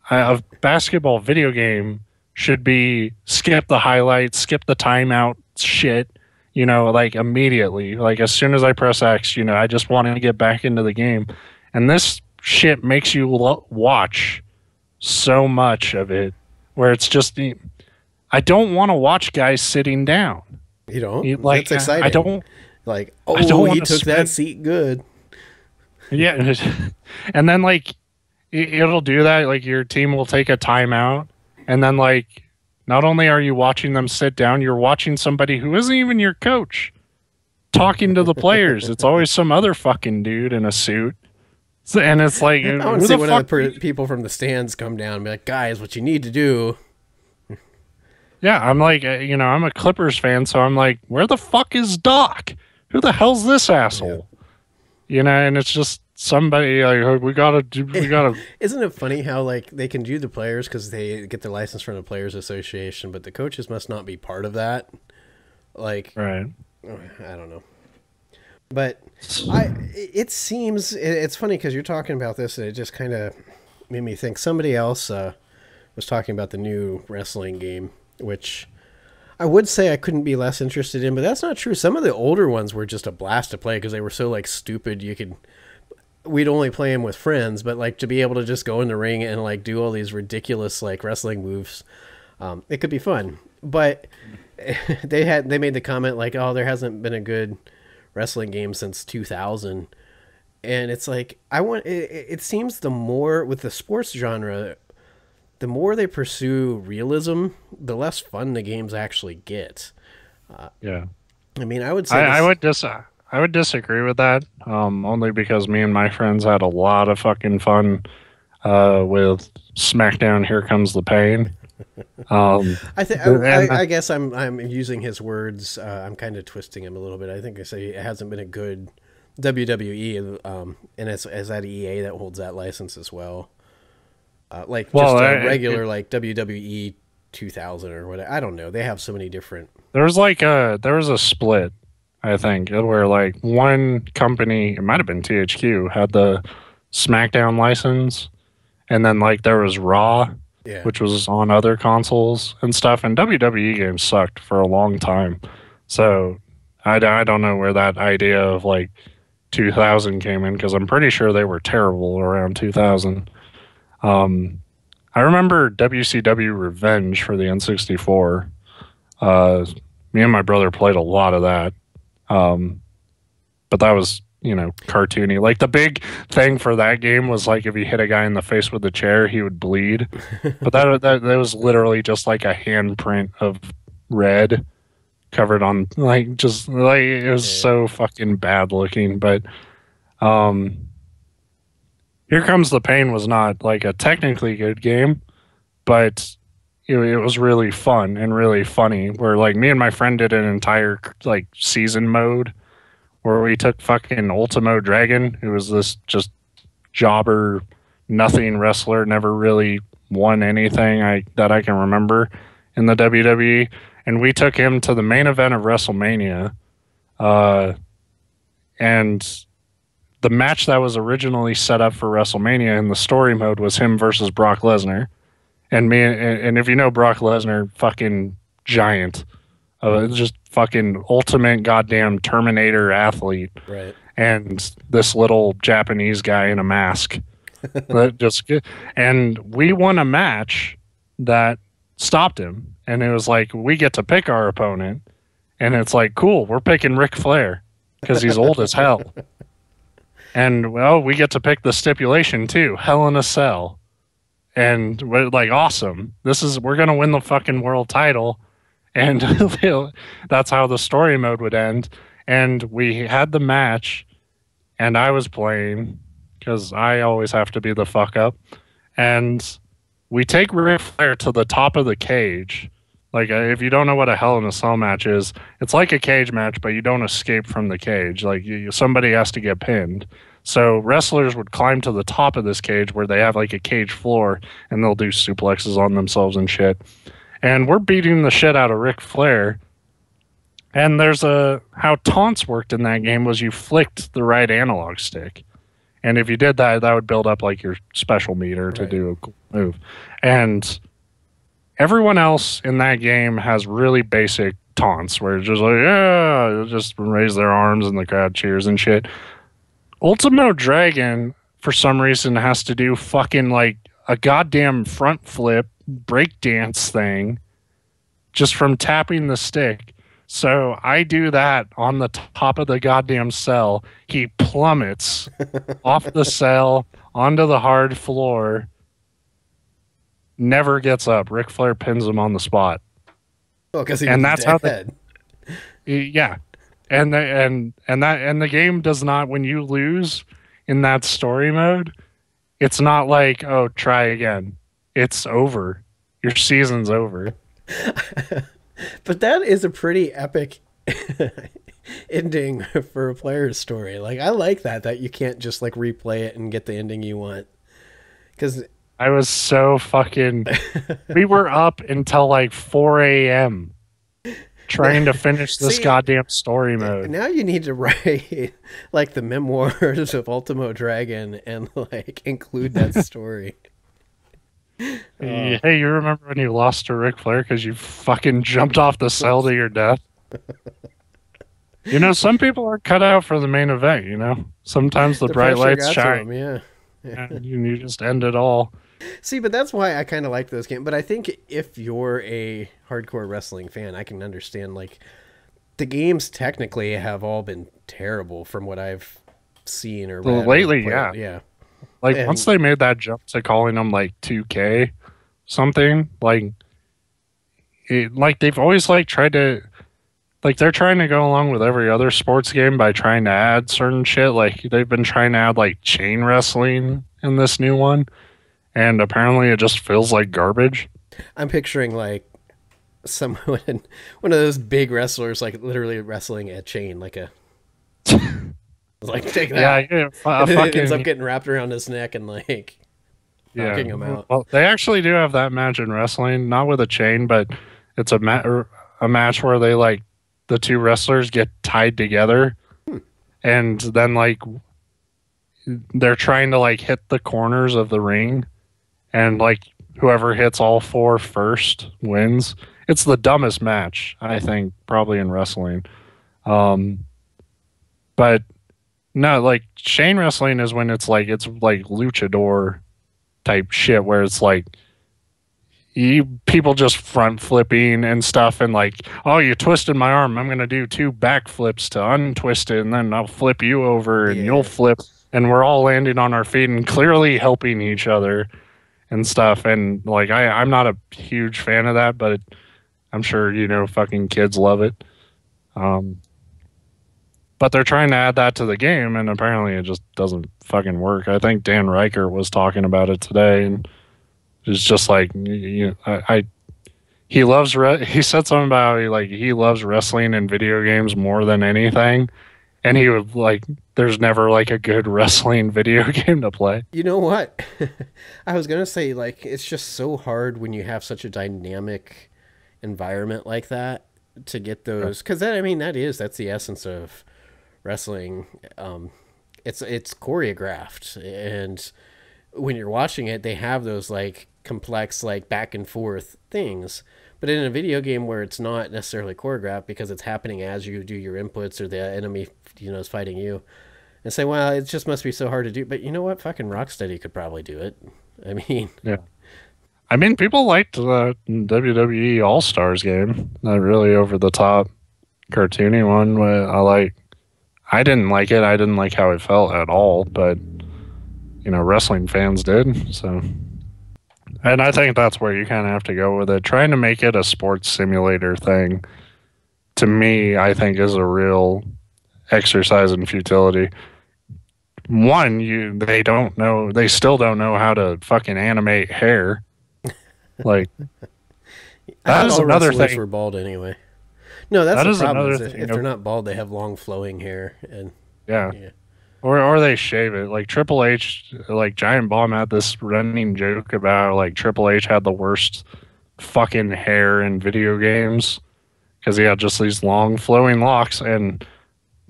a basketball video game should be skip the highlights, skip the timeout shit, like immediately. Like as soon as I press X, I just want to get back into the game. And this shit makes you watch so much of it where it's just, I don't want to watch guys sitting down. You don't? Like, That's exciting. I don't, Like, I don't oh, he want to took that spend, seat good. yeah. And then like, it'll do that. Like your team will take a timeout, and then like, not only are you watching them sit down, you're watching somebody who isn't even your coach talking to the players. It's always some other fucking dude in a suit. And it's like, I want who to see the one fuck? of the people from the stands come down and be like, guys, what you need to do. Yeah, I'm like, I'm a Clippers fan, so I'm like, where the fuck is Doc? Who the hell's this asshole? And it's just somebody like, oh, we gotta. Isn't it funny how like they can do the players because they get their license from the Players Association, but the coaches must not be part of that? Like, Right. I don't know. But it seems it's funny because you're talking about this, and it just kind of made me think. Somebody else was talking about the new wrestling game, which I would say I couldn't be less interested in, but that's not true. Some of the older ones were just a blast to play because they were so like stupid. We'd only play them with friends, but like to be able to just go in the ring and like do all these ridiculous like wrestling moves, it could be fun. But they made the comment like, oh, there hasn't been a good wrestling game since 2000. And it's like, it seems the more with the sports genre, the more they pursue realism, the less fun the games actually get. Yeah. I mean, I would say I would disagree with that. Only because me and my friends had a lot of fucking fun with SmackDown. Here Comes the Pain. I think And I guess I'm using his words. I'm kind of twisting him a little bit. I think I say it hasn't been a good WWE, and it's at EA that holds that license as well. Like just well, a regular like WWE 2000 or whatever. I don't know. They have so many different. there was a split, I think, where like one company, it might have been THQ, had the SmackDown license, and then like there was Raw, Yeah. which was on other consoles and stuff. And WWE games sucked for a long time, so I don't know where that idea of like 2000 came in because I'm pretty sure they were terrible around 2000. Um, I remember WCW Revenge for the N64. Me and my brother played a lot of that. Um, but that was, cartoony. Like the big thing for that game was like if you hit a guy in the face with a chair, he would bleed. But that was literally just like a handprint of red covered on like just like it was Yeah. so fucking bad looking. But um, Here Comes the Pain was not like a technically good game, but it was really fun and really funny. Where like me and my friend did an entire like season mode where we took fucking Ultimo Dragon, who was this just jobber, nothing wrestler, never really won anything that I can remember in the WWE, and we took him to the main event of WrestleMania, uh, and the match that was originally set up for WrestleMania in the story mode was him versus Brock Lesnar. And if you know Brock Lesnar, fucking giant, just fucking ultimate goddamn Terminator athlete, Right. and this little Japanese guy in a mask. That just and we won a match that stopped him, and it was like we get to pick our opponent, and it's like cool, we're picking Ric Flair because he's old as hell, and well, we get to pick the stipulation too, Hell in a Cell. And we're like, awesome. We're gonna win the fucking world title, and that's how the story mode would end. And we had the match, and I was playing because I always have to be the fuck up. And we take Ric Flair to the top of the cage. Like, if you don't know what a Hell in a Cell match is, it's like a cage match, but you don't escape from the cage. Like, somebody has to get pinned. So wrestlers would climb to the top of this cage where they have like a cage floor, and they'll do suplexes on themselves and shit. And we're beating the shit out of Ric Flair. And how taunts worked in that game was you flicked the right analog stick. And if you did that, that would build up like your special meter to do a cool move. And everyone else in that game has really basic taunts where it's just like, yeah, just raise their arms and the crowd cheers and shit. Ultimo Dragon, for some reason, has to do fucking like a goddamn front flip breakdance thing just from tapping the stick. So I do that on the top of the goddamn cell. He plummets off the cell onto the hard floor, never gets up. Ric Flair pins him on the spot. Well, because he And was that's dead. yeah. And the game does not, when you lose in that story mode, it's not like, oh, try again. It's over. Your season's over. But that is a pretty epic ending for a player's story. Like I like that you can't just like replay it and get the ending you want. Because I was so fucking. We were up until like 4 a.m. trying to finish this goddamn story mode. Now you need to write like the memoirs of Ultimo Dragon and like include that story. Hey, you remember when you lost to Ric Flair because you fucking jumped off the cell to your death? Some people are cut out for the main event, Sometimes the bright lights shine. Yeah. And you just end it all. See, but that's why I kind of like those games. But I think if you're a hardcore wrestling fan, I can understand, like, the games technically have all been terrible from what I've seen or read. Lately, yeah. Yeah. Like, once they made that jump to calling them, like, 2K something, like they've always, like, tried to... like they're trying to go along with every other sports game by trying to add certain shit. Like they've been trying to add like chain wrestling in this new one, and apparently it just feels like garbage. I'm picturing like someone, one of those big wrestlers, like literally wrestling a chain, like a like take Yeah, that, yeah, and then it ends up fucking getting wrapped around his neck and like yeah. knocking him out. Well, they actually do have that match in wrestling, not with a chain, but it's a match where they like the two wrestlers get tied together, Hmm. and then like they're trying to like hit the corners of the ring, and like whoever hits all four first wins. It's the dumbest match, I think, probably in wrestling. Um, but no, like chain wrestling is when it's like luchador type shit where it's like you people just front flipping and stuff and like, oh, you twisted my arm, I'm gonna do two back flips to untwist it and then I'll flip you over and you'll Yeah, flip and we're all landing on our feet and clearly helping each other and stuff. And like I'm not a huge fan of that, but I'm sure fucking kids love it. Um, but they're trying to add that to the game, and apparently it just doesn't fucking work. I think Dan Riker was talking about it today, and it's just like he loves he said something about he loves wrestling and video games more than anything, and he would like there's never like a good wrestling video game to play. you know what? I was gonna say like it's just so hard when you have such a dynamic environment like that to get those, because that, I mean, that's the essence of wrestling. It's choreographed, and when you're watching it, they have those like complex like back and forth things. But in a video game where it's not necessarily choreographed because it's happening as you do your inputs or the enemy, is fighting you, and say, well, it just must be so hard to do. But you know what? Fucking Rocksteady could probably do it. I mean, Yeah. I mean, people liked the WWE All Stars game, that really over the top, cartoony one. But I didn't like it. I didn't like how it felt at all. But wrestling fans did. So, and I think that's where you kind of have to go with it. Trying to make it a sports simulator thing, to me, I think is a real exercise in futility. One, they still don't know how to fucking animate hair. Like I that thought is all another wrestlers thing. were bald anyway. No, that's That the is problem. another Is thing. if they're not bald, they have long flowing hair, and Yeah. yeah, Or they shave it. Like Triple H, like Giant Bomb had this running joke about like Triple H had the worst fucking hair in video games because he had just these long flowing locks and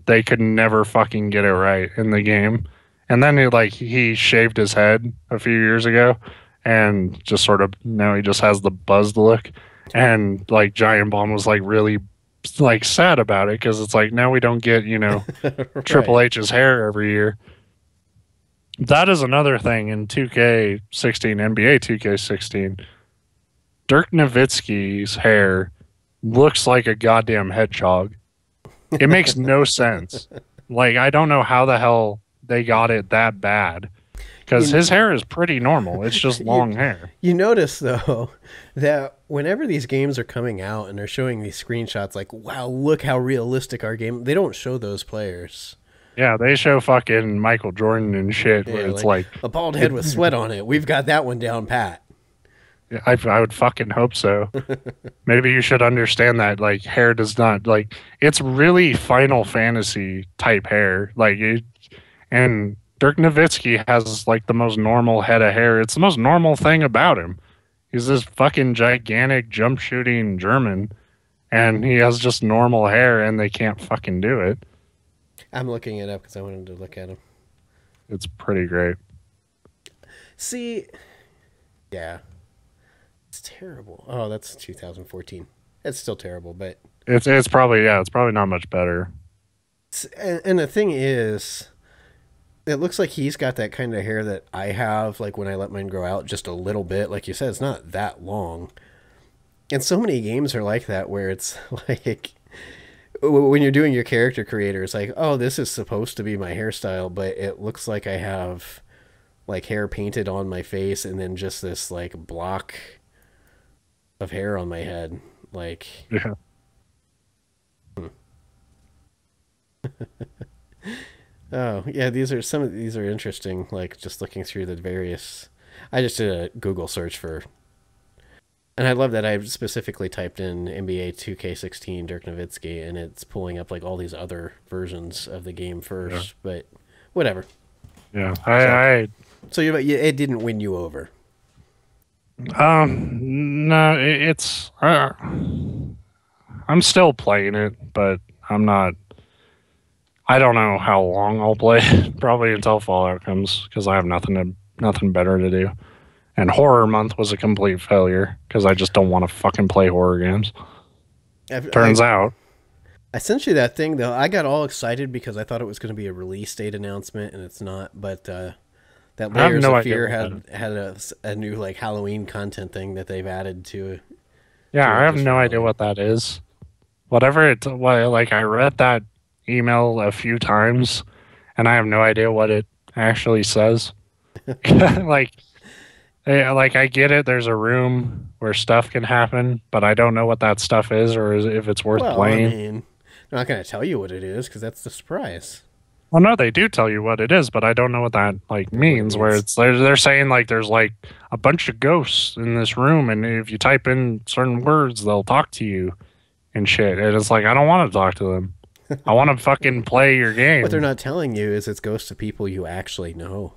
they could never fucking get it right in the game. And then he shaved his head a few years ago and just sort of now he just has the buzzed look. And like Giant Bomb was like really like sad about it because it's like now we don't get Triple right. H's hair every year. That is another thing in 2K16, NBA 2K16. Dirk Nowitzki's hair looks like a goddamn hedgehog. It makes no sense. Like, I don't know how the hell they got it that bad. Because You, his hair is pretty normal. It's just you long hair. you notice though that whenever these games are coming out and they're showing these screenshots, like, wow, look how realistic our game. They don't show those players. Yeah, they show fucking Michael Jordan and shit where Yeah, it's like like, a bald head with sweat on it. We've got that one down pat. I would fucking hope so. Maybe you should understand that like hair does not like it's really Final Fantasy type hair. And Dirk Nowitzki has like the most normal head of hair. It's the most normal thing about him. He's this fucking gigantic jump shooting German and he has just normal hair and they can't fucking do it. I'm looking it up because I wanted to look at him. It's pretty great. See, yeah, it's terrible. Oh, that's 2014. It's still terrible, but It's probably not much better. and the thing is, it looks like he's got that kind of hair that I have, like when I let mine grow out just a little bit. Like you said, it's not that long. And so many games are like that where it's like when you're doing your character creator, it's like, oh, this is supposed to be my hairstyle, but it looks like I have like hair painted on my face and then just this like block of hair on my head. Like, Yeah. Oh, yeah, these are interesting. Like just looking through the various. I just did a Google search for, and I love that I specifically typed in NBA 2K16 Dirk Nowitzki, and it's pulling up like all these other versions of the game Yeah. first. But whatever. Yeah. So, I so it didn't win you over. no, it's I'm still playing it, but I'm not. I don't know how long I'll play. Probably until Fallout comes, because I have nothing better to do. And horror month was a complete failure because I just don't want to fucking play horror games. I, Turns I out, I sent you that thing though. I got all excited because I thought it was going to be a release date announcement, and it's not. But that I have Layers no of idea Fear what that is. had a new like Halloween content thing that they've added Yeah, to I it have just for no idea Halloween. what that is. Whatever it, what, like I read that email a few times, and I have no idea what it actually says. like, like I get it. There's a room where stuff can happen, but I don't know what that stuff is or if it's worth Well, I playing. mean, I'm not going to tell you what it is because that's the surprise. Well, no, they do tell you what it is, but I don't know what that like What it means. Where means. it's they're saying like there's like a bunch of ghosts in this room, and if you type in certain words, they'll talk to you and shit. And it's like I don't want to talk to them. I want to fucking play your What they're game. not telling you is it's ghosts of people you actually know,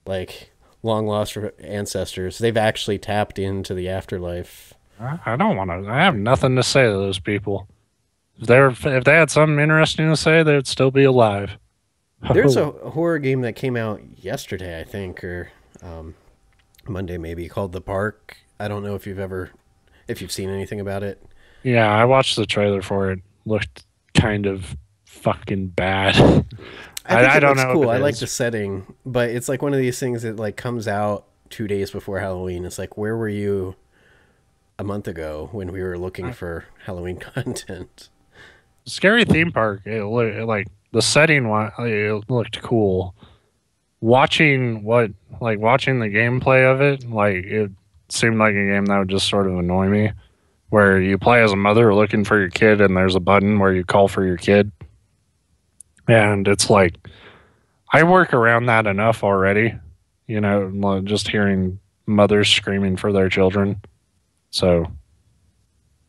like long lost ancestors. They've actually tapped into the afterlife. I don't want to. I have nothing to say to those people. If they had something interesting to say, they'd still be alive. There's Oh, a horror game that came out yesterday, I think, or um, Monday maybe, called The Park. I don't know if you've seen anything about it. yeah, I watched the trailer for it. Looked kind of fucking bad. I think I it don't looks know if cool. it I like the is. setting, but it's like one of these things that like comes out 2 days before Halloween. It's like, where were you a month ago when we were looking for Halloween content? Scary theme park. Like the setting. It looked cool. Watching the gameplay of it, like it seemed like a game that would just sort of annoy me. Where you play as a mother looking for your kid, and there's a button where you call for your kid, and it's like I work around that enough already. You know, just hearing mothers screaming for their children. So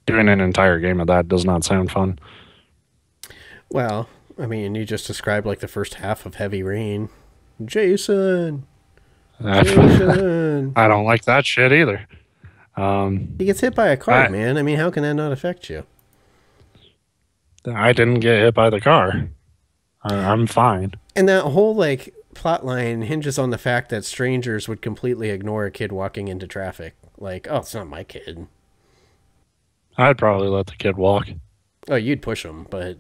doing an entire game of that does not sound fun. Well, I mean, you just described like the first half of Heavy Rain. Jason, Jason. I don't like that shit either. He gets hit by a car, I man. I mean, how can that not affect you? I didn't get hit by the car. I'm fine. And that whole like plot line hinges on the fact that strangers would completely ignore a kid walking into traffic. Like, oh, it's not my kid. I'd probably let the kid walk. Oh, you'd push him, but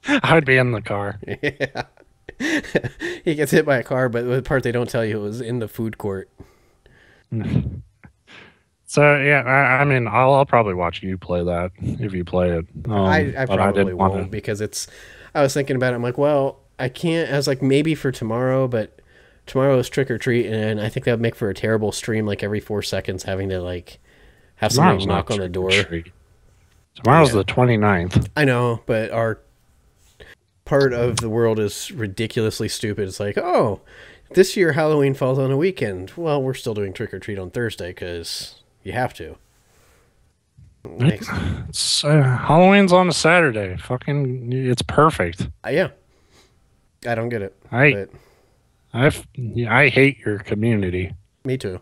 I'd be in the car. yeah. He gets hit by a car, but the part they don't tell you was in the food court. So yeah, I mean, I'll probably watch you play that if you play it. I But I probably didn't want won't because it's. I was thinking about it. I'm like, well, I can't. I was like, maybe for tomorrow, but tomorrow is trick or treat, and I think that would make for a terrible stream. Like every 4 seconds, having to like have somebody tomorrow's not knock on the trick or door. treat. Tomorrow's Yeah, the 29th. I know, but our part of the world is ridiculously stupid. It's like, oh, this year Halloween falls on a weekend. Well, we're still doing trick or treat on Thursday because you have to. Makes, Halloween's on a Saturday. Fucking, it's perfect. yeah, I don't get it, I but I hate your community. me too.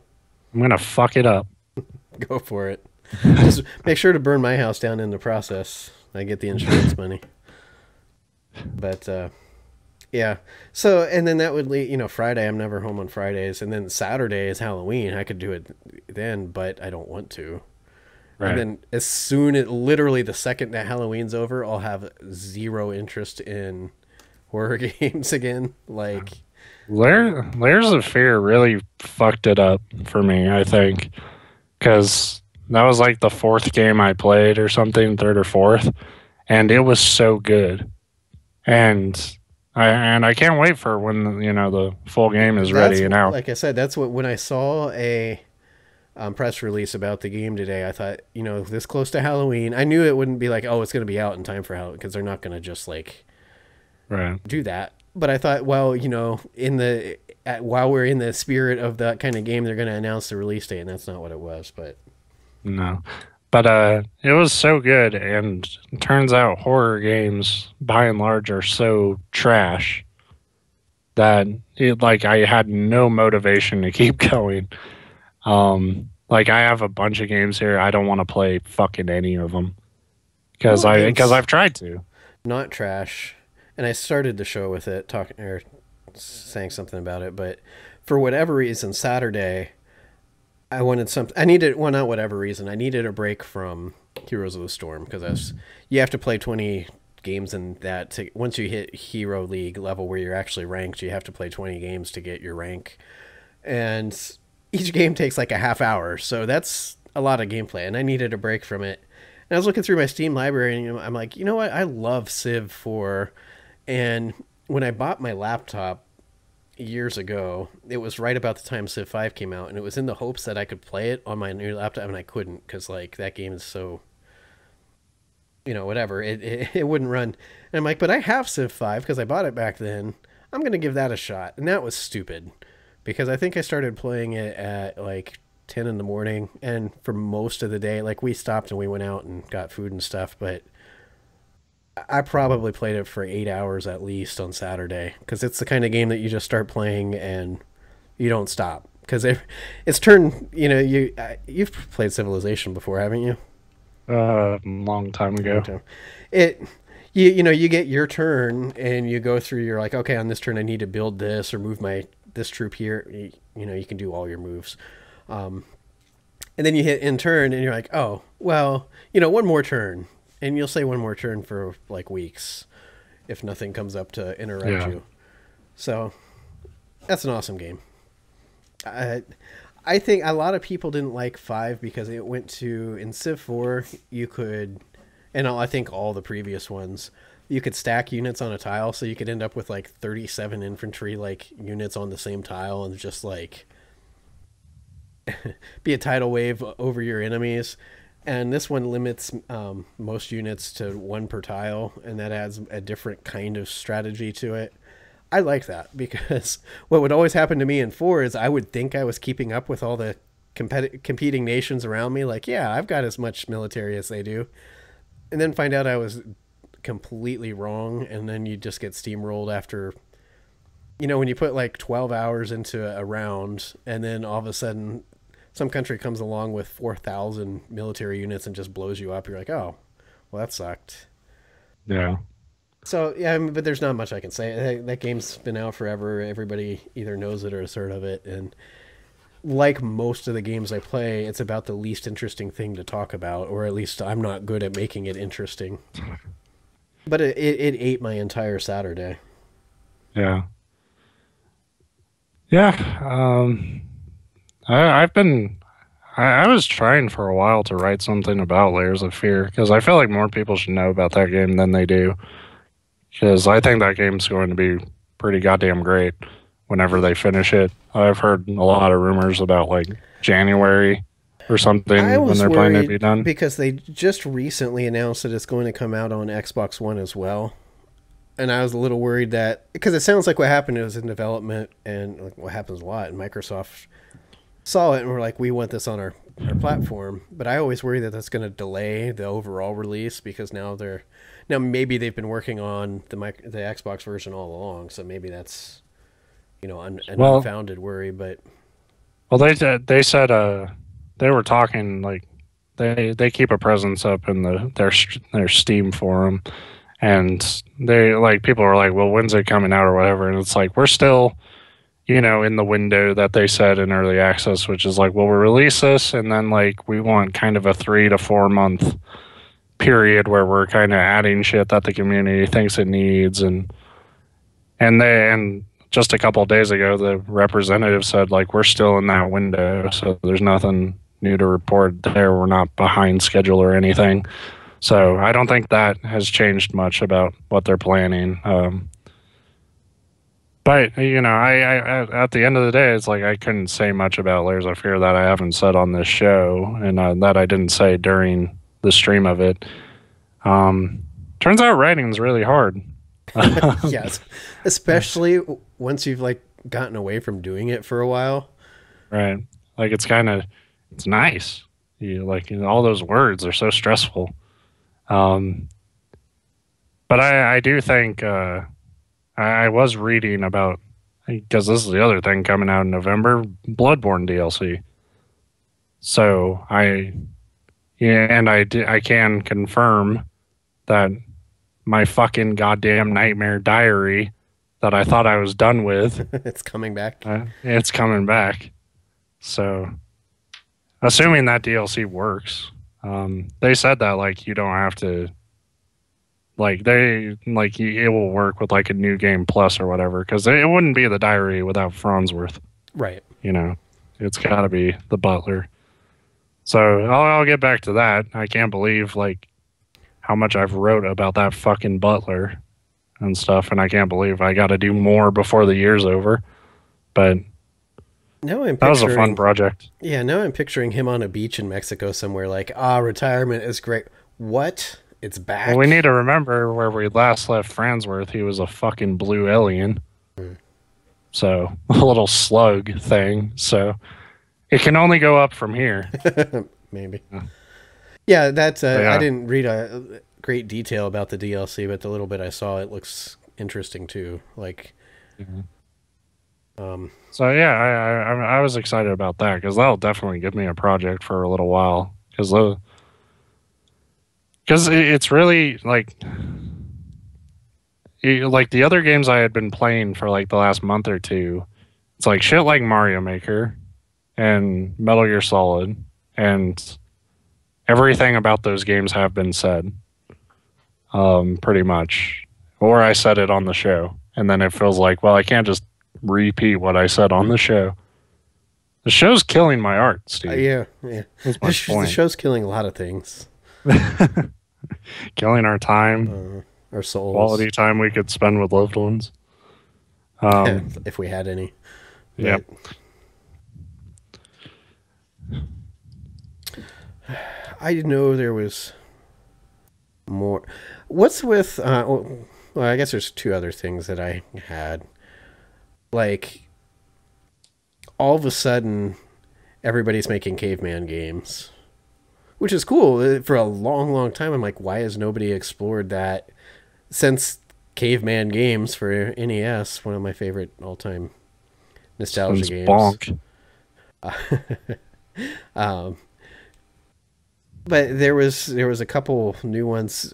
I'm gonna fuck it up. Go for it. Just make sure to burn my house down in the process. I get the insurance money. But yeah. So and then that would leave, Friday. I'm never home on Fridays, and then Saturday is Halloween. I could do it then, but I don't want to. And Right. then literally the second that Halloween's over, I'll have zero interest in horror games again. Like, Layers of Fear really fucked it up for me, I think, because that was like the fourth game I played or something, third or fourth, and it was so good. And I can't wait for when the full game is that's ready and out. like I said, that's what when I saw press release about the game today. I thought, this close to Halloween, I knew it wouldn't be like, oh, it's going to be out in time for Halloween, because they're not going to just like Right. do that. But I thought, well, while we're in the spirit of that kind of game, they're going to announce the release date, and that's not what it was. But No. But it was so good, and it turns out horror games, by and large, are so trash that I had no motivation to keep going. Like I have a bunch of games here. I don't want to play fucking any of them because I've tried to. Not trash, and I started the show with it talking or saying something about it, but for whatever reason, Saturday I wanted something. I needed, well, not whatever reason. I needed a break from Heroes of the Storm because you have to play 20 games in that. Once you hit Hero League level where you're actually ranked, you have to play 20 games to get your rank, and each game takes like a half hour, so that's a lot of gameplay. And I needed a break from it. And I was looking through my Steam library, and I'm like, you know what? I love Civ 4, and when I bought my laptop years ago, it was right about the time Civ 5 came out, and it was in the hopes that I could play it on my new laptop, and I couldn't because like that game is so, whatever, it wouldn't run. And I'm like, but I have Civ 5 because I bought it back then. I'm gonna give that a shot, and that was stupid because I think I started playing it at like 10 in the morning, and for most of the day, like we stopped and we went out and got food and stuff, but I probably played it for 8 hours at least on Saturday because it's the kind of game that you just start playing and you don't stop because it's turned. You've played Civilization before, haven't you? Long time ago. You get your turn and you go through. You're like, okay, on this turn I need to build this or move this troop here. You can do all your moves. And then you hit in turn and you're like, oh, well, one more turn. And you'll say one more turn for like weeks if nothing comes up to interrupt you. So that's an awesome game. I think a lot of people didn't like 5 because it went to, in Civ 4, you could, and I think all the previous ones, you could stack units on a tile. So you could end up with like 37 infantry like units on the same tile and just like be a tidal wave over your enemies. And this one limits most units to 1 per tile, and that adds a different kind of strategy to it. I like that because what would always happen to me in 4 is I would think I was keeping up with all the competing nations around me. Like, yeah, I've got as much military as they do. And then find out I was completely wrong, and then you just get steamrolled after, when you put like 12 hours into a round, and then all of a sudden some country comes along with 4,000 military units and just blows you up. You're like, oh, well, that sucked. Yeah. So, yeah, but there's not much I can say. That game's been out forever. Everybody either knows it or has heard of it. And like most of the games I play, it's about the least interesting thing to talk about, or at least I'm not good at making it interesting. But it ate my entire Saturday. Yeah. Yeah. I was trying for a while to write something about Layers of Fear because I feel like more people should know about that game than they do. Because I think that game's going to be pretty goddamn great whenever they finish it. I've heard a lot of rumors about like January or something when they're planning to be done. Because they just recently announced that it's going to come out on Xbox One as well. And I was a little worried that, because it sounds like what happened is in development, and like what happens a lot, and Microsoft saw it and we're like, we want this on our platform. But I always worry that that's going to delay the overall release because now maybe they've been working on the Xbox version all along, so maybe that's an unfounded worry. But they said they were talking like they keep a presence up in their Steam forum, and they like people were like, well, when's it coming out or whatever, and it's like we're still in the window that they said in early access, which is like, well, we'll release this, and then like we want kind of a 3 to 4 month period where we're kind of adding shit that the community thinks it needs, and just a couple of days ago, the representative said like we're still in that window, so there's nothing new to report there. We're not behind schedule or anything, so I don't think that has changed much about what they're planning. But at the end of the day, it's like I couldn't say much about Layers of Fear that I haven't said on this show, and that I didn't say during the stream of it. Turns out writing is really hard. Yes, especially once you've like gotten away from doing it for a while. Right. Like it's nice. All those words are so stressful. Um, but I do think I was reading about, because this is the other thing coming out in November, Bloodborne DLC. So I can confirm that my fucking goddamn nightmare diary that I thought I was done with, It's coming back. it's coming back. So, assuming that DLC works, they said that like you don't have to, it will work with like a new game plus or whatever, because it wouldn't be the diary without Farnsworth. Right. It's got to be the butler. So I'll get back to that. I can't believe like how much I've wrote about that fucking butler and stuff, and I can't believe I got to do more before the year's over. But Now I'm that was a picturing, fun project. yeah, now I'm picturing him on a beach in Mexico somewhere like, retirement is great. What? It's back. Well, we need to remember where we last left Farnsworth. He was a fucking blue alien. So a little slug thing. So it can only go up from here. Maybe. Yeah, that's Yeah. I didn't read a great detail about the DLC, but the little bit I saw, it looks interesting too. Like, So yeah, I was excited about that because that'll definitely give me a project for a little while. Because it's really like the other games I had been playing for like the last month or two. It's like shit like Mario Maker and Metal Gear Solid, and everything about those games have been said, pretty much. Or I said it on the show, and then it feels like, well, I can't just repeat what I said on the show. The show's killing my art, Steve. yeah. That's my The point. show's killing a lot of things. Killing our time, Our souls. quality time we could spend with loved ones. If we had any. Yep. I didn't know there was more. What's with? Well, I guess there's two other things that I had. Like, all of a sudden, everybody's making caveman games, which is cool. For a long, long time, I'm like, why has nobody explored that since caveman games for NES? One of my favorite all-time nostalgia Sounds games. bonk. But there was a couple new ones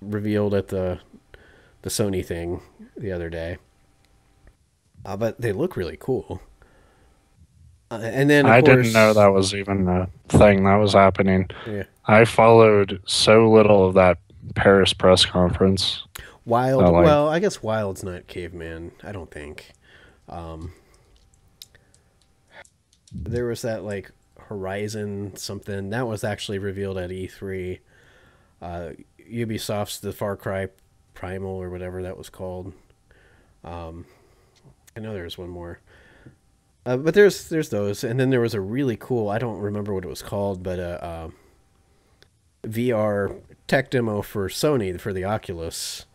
revealed at the Sony thing the other day. But they look really cool. And then I of course, didn't know that was even a thing that was happening. Yeah. I followed so little of that Paris press conference. Wild. I like- Well, I guess Wild's not caveman. I don't think. There was that like Horizon something that was actually revealed at E3. Ubisoft's the Far Cry Primal or whatever that was called. I know there's one more. But there's those, and then there was a really cool, I don't remember what it was called, but VR tech demo for Sony for the Oculus,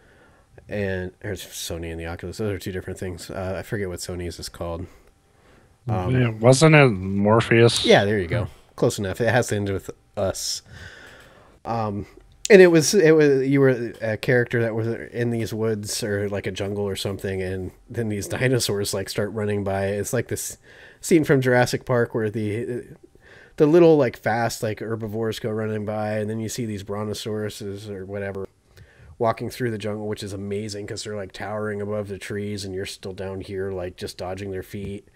and or Sony and the Oculus. Those are two different things. I forget what Sony's is called. Yeah, wasn't it Morpheus? Yeah, there you go. Close enough. It has to end with us. And it was you were a character that was in these woods or like a jungle or something, and then these dinosaurs like start running by. It's like this scene from Jurassic Park where the little like fast like herbivores go running by, and then you see these brontosauruses or whatever walking through the jungle, which is amazing because they're like towering above the trees, and you're still down here like just dodging their feet.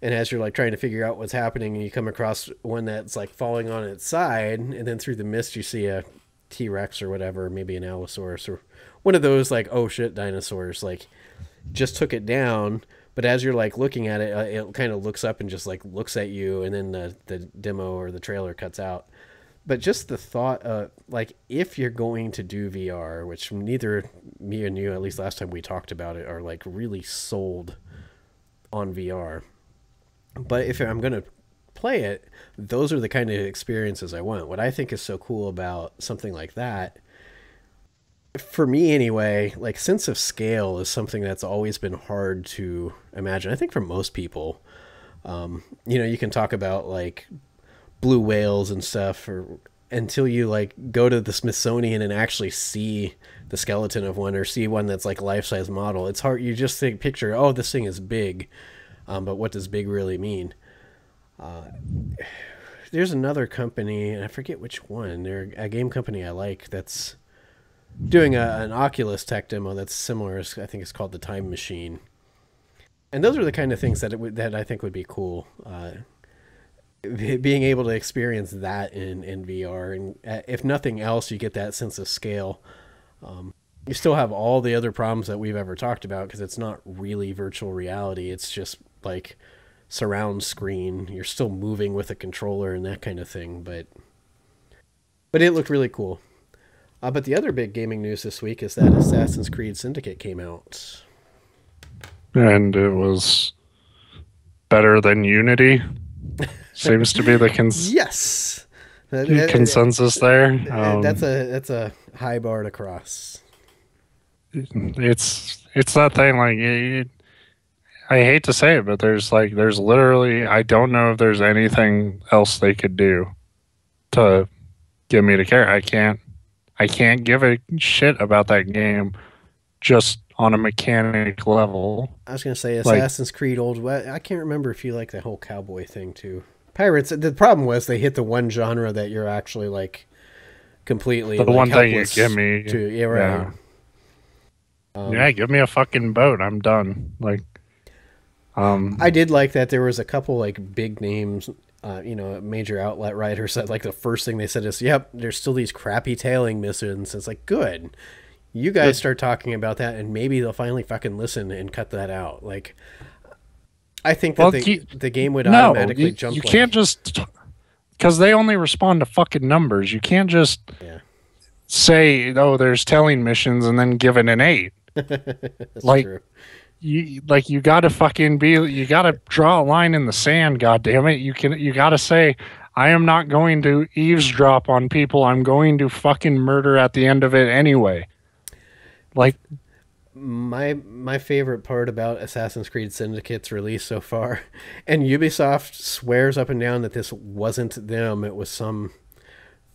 And as you're like trying to figure out what's happening, and you come across one that's like falling on its side, and then through the mist you see a T-Rex or whatever, maybe an Allosaurus or one of those like, oh shit, dinosaurs, like just took it down. But as you're like looking at it, it kind of looks up and just like looks at you, and then the demo or the trailer cuts out. But just the thought of like if you're going to do VR, which neither me and you, at least last time we talked about it, are like really sold on VR. But if I'm going to play it, those are the kind of experiences I want. What I think is so cool about something like that, for me anyway, like sense of scale is something that's always been hard to imagine. I think for most people, you can talk about like blue whales and stuff, or until you like go to the Smithsonian and actually see the skeleton of one or see one that's like life size model. It's hard. You just think picture, oh, this thing is big, but what does big really mean? There's another company, and I forget which one. They're a game company I like that's doing an Oculus tech demo that's similar. I think it's called the Time Machine, and those are the kind of things that I think would be cool. Being able to experience that in VR, and if nothing else, you get that sense of scale. You still have all the other problems that we've ever talked about because it's not really virtual reality. It's just like surround screen. You're still moving with a controller and that kind of thing, but it looked really cool. But the other big gaming news this week is that Assassin's Creed Syndicate came out. And it was better than Unity. Seems to be the yes consensus there. That's a high bar to cross. It's that thing like I hate to say it, but there's literally, I don't know if there's anything else they could do to get me to care. I can't give a shit about that game just on a mechanic level. I was gonna say Assassin's Creed Old West. I can't remember if you like the whole cowboy thing too. Pirates. The problem was they hit the one genre that you're actually like completely the like, one thing you give me. Yeah, right. Yeah, give me a fucking boat. I'm done. Like, I did like that there was a couple like big names, major outlet writers that like the first thing they said is, "Yep, there's still these crappy tailing missions." It's like, good. You guys start talking about that, and maybe they'll finally fucking listen and cut that out. Like, I think that the game would automatically jump. You can't just because they only respond to fucking numbers. You can't just say, "Oh, there's telling missions," and then give it an 8. That's like, true. You gotta you gotta draw a line in the sand. God damn it! You gotta say, I am not going to eavesdrop on people. I'm going to fucking murder at the end of it anyway. Like, my favorite part about Assassin's Creed Syndicate's release so far, and Ubisoft swears up and down that this wasn't them, it was some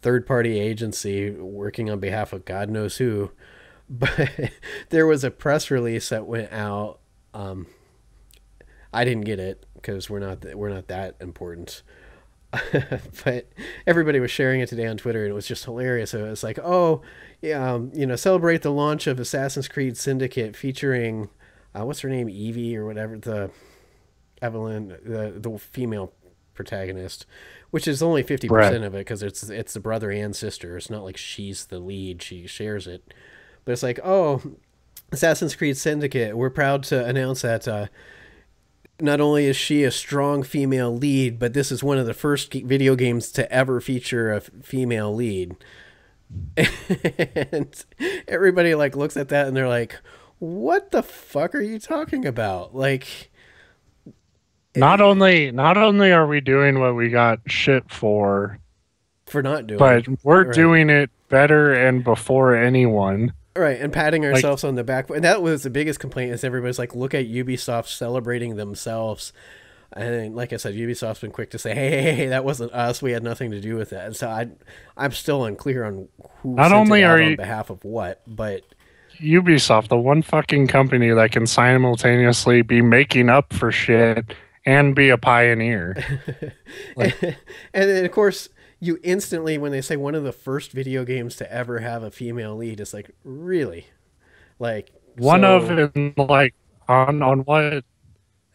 third-party agency working on behalf of God knows who, but there was a press release that went out. I didn't get it because we're not that important. But everybody was sharing it today on Twitter, and it was just hilarious. It was like, oh, yeah, celebrate the launch of Assassin's Creed Syndicate featuring, what's her name, Evie or whatever, the Evelyn, the female protagonist, which is only 50% of it because it's the brother and sister. It's not like she's the lead; she shares it. But it's like, oh, Assassin's Creed Syndicate, we're proud to announce that. Not only is she a strong female lead, but this is one of the first video games to ever feature a female lead. And everybody like looks at that and they're like, what the fuck are you talking about? Like, not only are we doing what we got shit for not doing but it, we're doing it better and before anyone. Right, and patting ourselves on the back. And that was the biggest complaint is everybody's like, look at Ubisoft celebrating themselves. And like I said, Ubisoft's been quick to say, hey, that wasn't us. We had nothing to do with that. And so I'm still unclear on who not only are on behalf of what, but Ubisoft, the one fucking company that can simultaneously be making up for shit and be a pioneer. And then, of course, you instantly, when they say one of the first video games to ever have a female lead, it's like, really? Like, one of them, like, on what?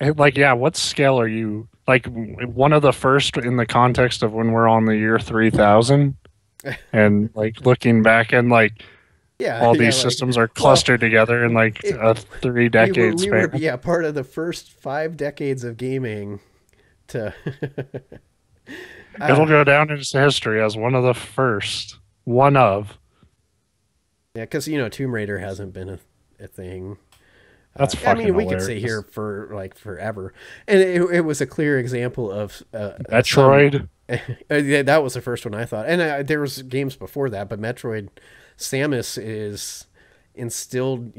Like, yeah, what scale are you? Like, one of the first in the context of when we're on the year 3000? And, like, looking back and, like, all these systems are clustered together in, like, a 3-decade span. We were part of the first 5 decades of gaming to... It'll go down into history as one of the first. One of. Yeah, because Tomb Raider hasn't been a thing. That's I fucking mean, we could sit here hilarious. for like forever, and it was a clear example of some. Metroid. Yeah, that was the first one I thought, and there was games before that, but Metroid, Samus is instilled,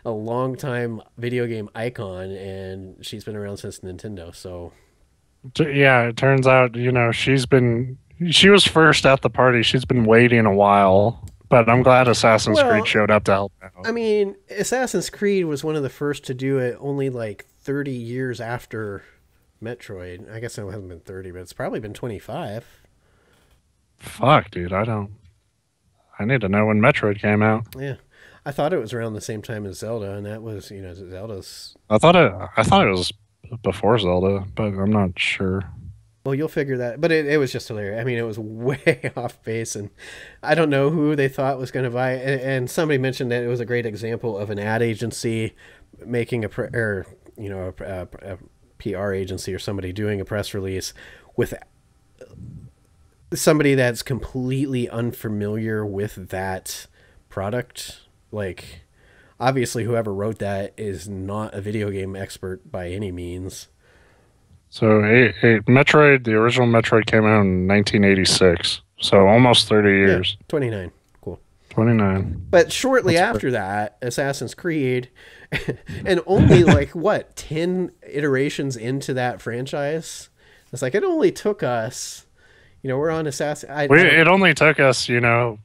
a long time video game icon, and she's been around since Nintendo. So Yeah, it turns out, she was first at the party. She's been waiting a while, but I'm glad Assassin's Creed well, showed up to help out. I mean, Assassin's Creed was one of the first to do it only like 30 years after Metroid. I guess it hasn't been 30, but it's probably been 25. Fuck, dude, I need to know when Metroid came out. Yeah. I thought it was around the same time as Zelda, and that was, Zelda's. I thought it was before Zelda, but I'm not sure. Well, you'll figure that. But it was just hilarious. I mean, it was way off base, and I don't know who they thought was going to buy it. And somebody mentioned that it was a great example of an ad agency making a PR agency or somebody doing a press release with somebody that's completely unfamiliar with that product. Like, obviously, whoever wrote that is not a video game expert by any means. So, Metroid, the original Metroid came out in 1986, so almost 30 Yeah, years. 29. Cool. 29. But shortly That's after that, Assassin's Creed, and only like what, 10 iterations into that franchise? It's like it only took us, we're on Assassin. It only took us,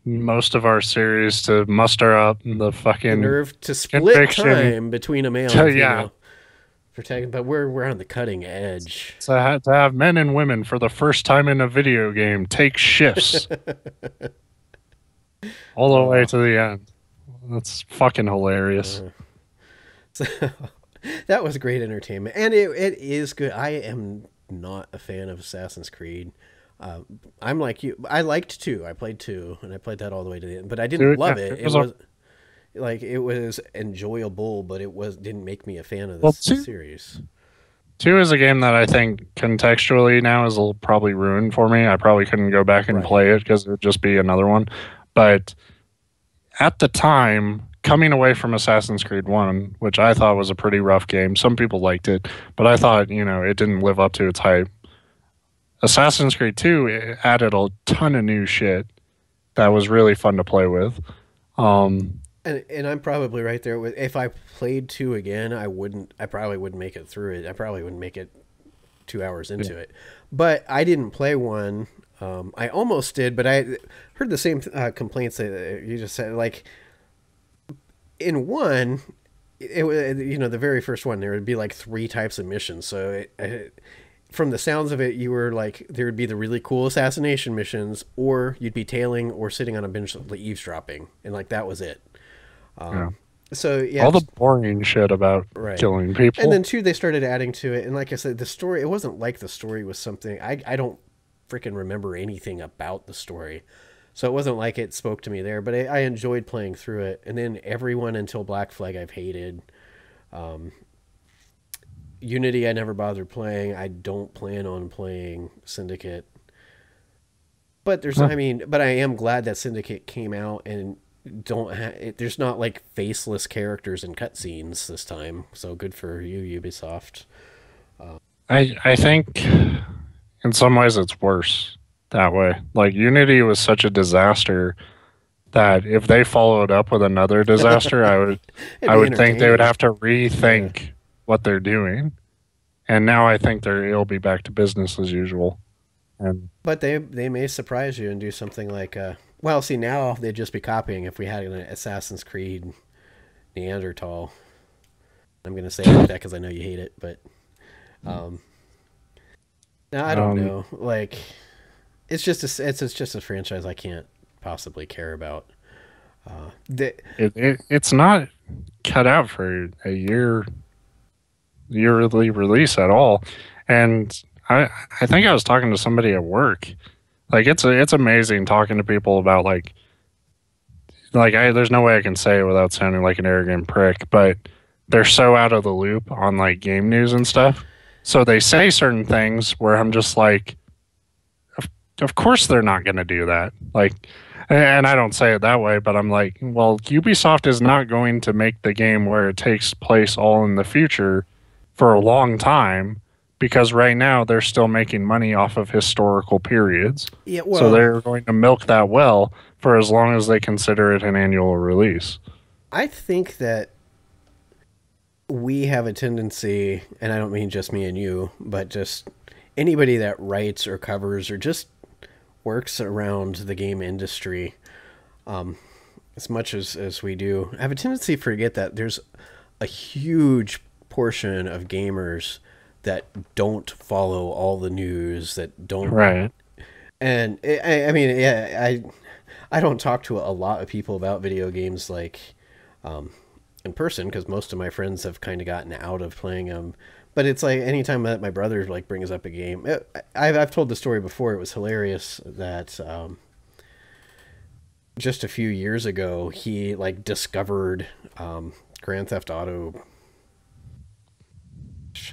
most of our series to muster up the the fucking nerve to split conviction. time between a male To, and yeah, female. But we're on the cutting edge. to have men and women for the first time in a video game take shifts all the way Uh, to the end. That's fucking hilarious. uh, so that was great entertainment, and it is good. I am not a fan of Assassin's Creed. Uh, I'm like you. I liked two. I played two, and I played that all the way to the end. But I didn't Dude, love it. it It was was like it was enjoyable, but it was didn't make me a fan of well, this series. two is a game that I think contextually now is probably ruined for me. I probably couldn't go back and Right. play it because it would just be another one. But at the time, coming away from Assassin's Creed 1, which I thought was a pretty rough game, some people liked it, but I thought, it didn't live up to its hype. Assassin's Creed 2 it added a ton of new shit that was really fun to play with. Um, And I'm probably right there with. If I played two again, I wouldn't. I probably wouldn't make it through it. I probably wouldn't make it 2 hours yeah. into it. But I didn't play one. I almost did, but I heard the same complaints that you just said. Like in one, it was the very first one. There would be like three types of missions. So from the sounds of it, you were like there would be the really cool assassination missions, or you'd be tailing or sitting on a bench eavesdropping, and like that was it. Yeah. So yeah, All the boring shit about right. killing And people. then two, they started adding to it, and like I said, the story. It wasn't like the story was something. I don't freaking remember anything about the story, so it wasn't like it spoke to me there. But I enjoyed playing through it, and then everyone until Black Flag I've hated. Unity I never bothered playing. I don't plan on playing Syndicate. But Huh. but I am glad that Syndicate came out and there's not like faceless characters in cutscenes this time. So good for you, Ubisoft. I think in some ways it's worse that way. Like Unity was such a disaster that if they followed up with another disaster, It'd I be would think they would entertaining. have to Yeah. rethink what they're doing. And now I think it'll be back to business as usual. And But they may surprise you and do something like well, see now they'd just be copying if we had an Assassin's Creed Neanderthal. I'm gonna say it like that because I know you hate it, but um, no, I don't um, know. Like it's just a franchise I can't possibly care about. it's not cut out for a yearly release at all. And I think I was talking to somebody at work. Like it's amazing talking to people about there's no way I can say it without sounding like an arrogant prick, but they're so out of the loop on like game news and stuff. So they say certain things where I'm just like, of course they're not going to do that. Like, and I don't say it that way, but I'm like, well, Ubisoft is not going to make the game where it takes place all in the future for a long time because right now they're still making money off of historical periods. Yeah, So well, they're going to milk that well for as long as they consider it an annual release. I think that we have a tendency, and I don't mean just me and you, but just anybody that writes or covers or just works around the game industry, as much as we do, I have a tendency to forget that there's a huge portion of gamers that don't follow all the news, that don't. Right. And I mean, yeah, I don't talk to a lot of people about video games like in person because most of my friends have kind of gotten out of playing them. But it's like anytime that my brother like brings up a game, I've told the story before. It was hilarious that just a few years ago he like discovered Grand Theft Auto.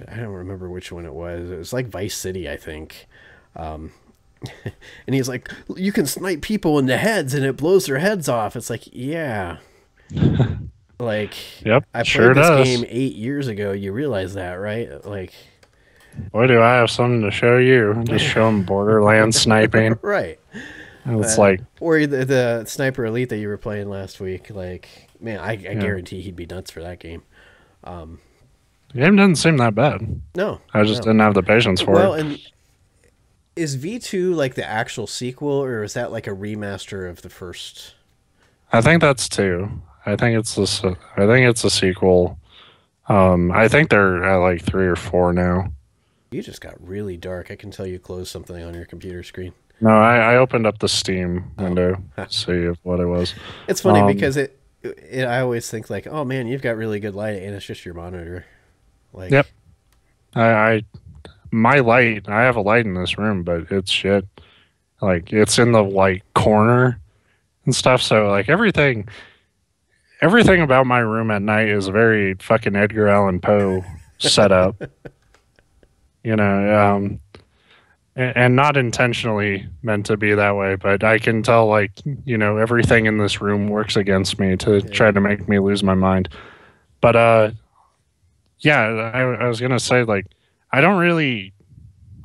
I don't remember which one it was. It was like Vice City, I think. And he's like, you can snipe people in the heads and it blows their heads off. It's like, yeah. Like, Yep, I played sure this does. game 8 years ago. You realize that, right? Like, Boy, do I have something to show you. Just show them Borderlands sniping. right. And it's like, Or the Sniper Elite that you were playing last week. Like, man, I guarantee he'd be nuts for that game. the game doesn't seem that bad. No. I just no. didn't have the patience for Well, it. and is V2 like the actual sequel, or is that like a remaster of the first? I think that's two. I think it's this. I think it's a sequel. I think they're at like 3 or 4 now. You just got really dark. I can tell you closed something on your computer screen. No, I opened up the Steam window to see what it was. It's funny because I always think like, oh man, you've got really good light, and it's just your monitor. Like, Yep. I my light. I have a light in this room, but it's shit. Like it's in the like corner and stuff. So like everything about my room at night is very fucking Edgar Allan Poe setup. You know, and not intentionally meant to be that way, but I can tell like, you know, everything in this room works against me to try to make me lose my mind. But yeah, I was gonna say like I don't really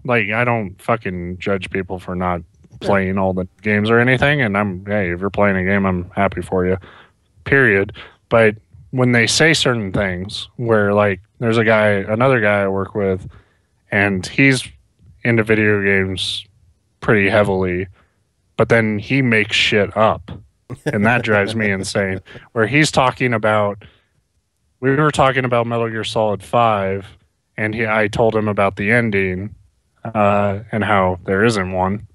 like I don't fucking judge people for not playing all the games or anything, and hey, if you're playing a game, I'm happy for you. Period. But when they say certain things where like there's another guy I work with and he's into video games pretty heavily, but then he makes shit up. And that drives me insane. Where we were talking about Metal Gear Solid 5 and I told him about the ending and how there isn't one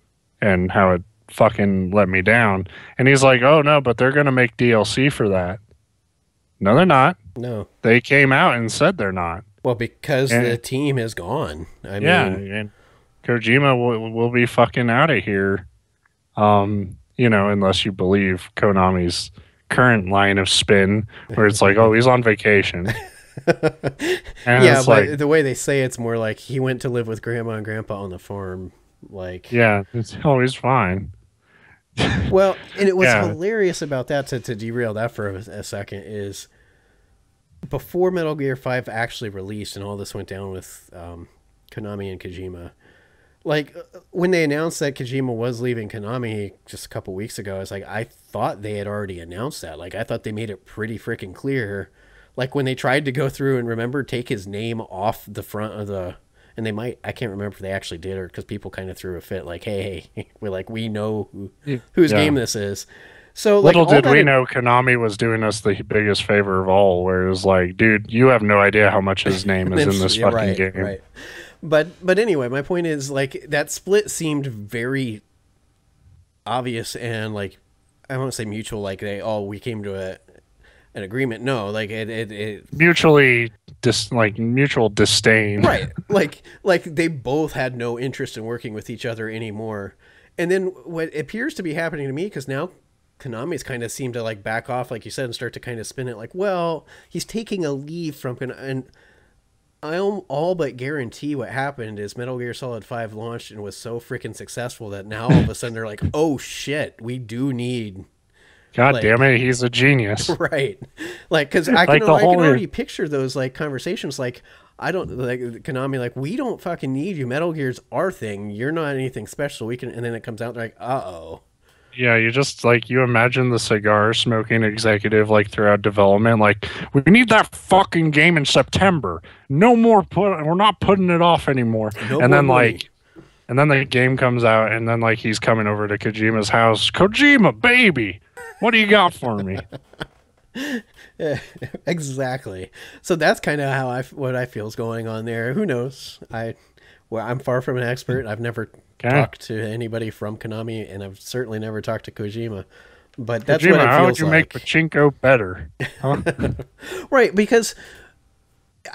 and how it fucking let me down. And he's like, oh no, but they're going to make DLC for that. No, they're not. no. They came out and said they're not. Well, because And- the team is gone. I Yeah, mean, and Kojima will be fucking out of here. You know, unless you believe Konami's current line of spin, where it's like, oh, he's on vacation. And yeah, it's but like, the way they say it's more like he went to live with grandma and grandpa on the farm. Like, yeah, it's always fine. well, and it was Yeah. hilarious about that to derail that for a second is before Metal Gear 5 actually released and all this went down with Konami and Kojima. Like when they announced that Kojima was leaving Konami just a couple weeks ago, I was like, I thought they had already announced that. Like I thought they made it pretty freaking clear. Like when they tried to go through and remember take his name off the front of the, and they might, I can't remember if they actually did or because people kind of threw a fit like, hey, we know whose Yeah. game this is. So like, Little all did that we know Konami was doing us the biggest favor of all, where it was like, dude, you have no idea how much his name is in this Yeah, fucking game. Right. But anyway, my point is like that split seemed very obvious and like I won't say mutual. Like we came to an agreement. No, like it Mutual disdain. right. like they both had no interest in working with each other anymore. And then what appears to be happening to me because now Konami's kind of seemed to like back off, like you said, and start to kind of spin it like, well, he's taking a leave from and all but guarantee what happened is Metal Gear Solid 5 launched and was so freaking successful that now all of a sudden they're like, oh shit, we do need. God Like, damn it, he's a genius. right. Like, because I can, Like the I can whole already picture those like conversations. Like, I don't like Konami. Like, we don't fucking need you. Metal Gear's our thing. You're not anything special. We can. And then it comes out they're like, oh. Yeah, you just like you imagine the cigar smoking executive like throughout development, like we need that fucking game in September. No more we're not putting it off anymore. No And more then money. like and then the game comes out and then like he's coming over to Kojima's house. Kojima, baby, what do you got for me? Exactly. So that's kind of how what I feel is going on there. Who knows? I'm far from an expert. I've never talked to anybody from Konami, and I've certainly never talked to Kojima. But that's Kojima, what it how would feels you like. make pachinko better? Huh? Right, because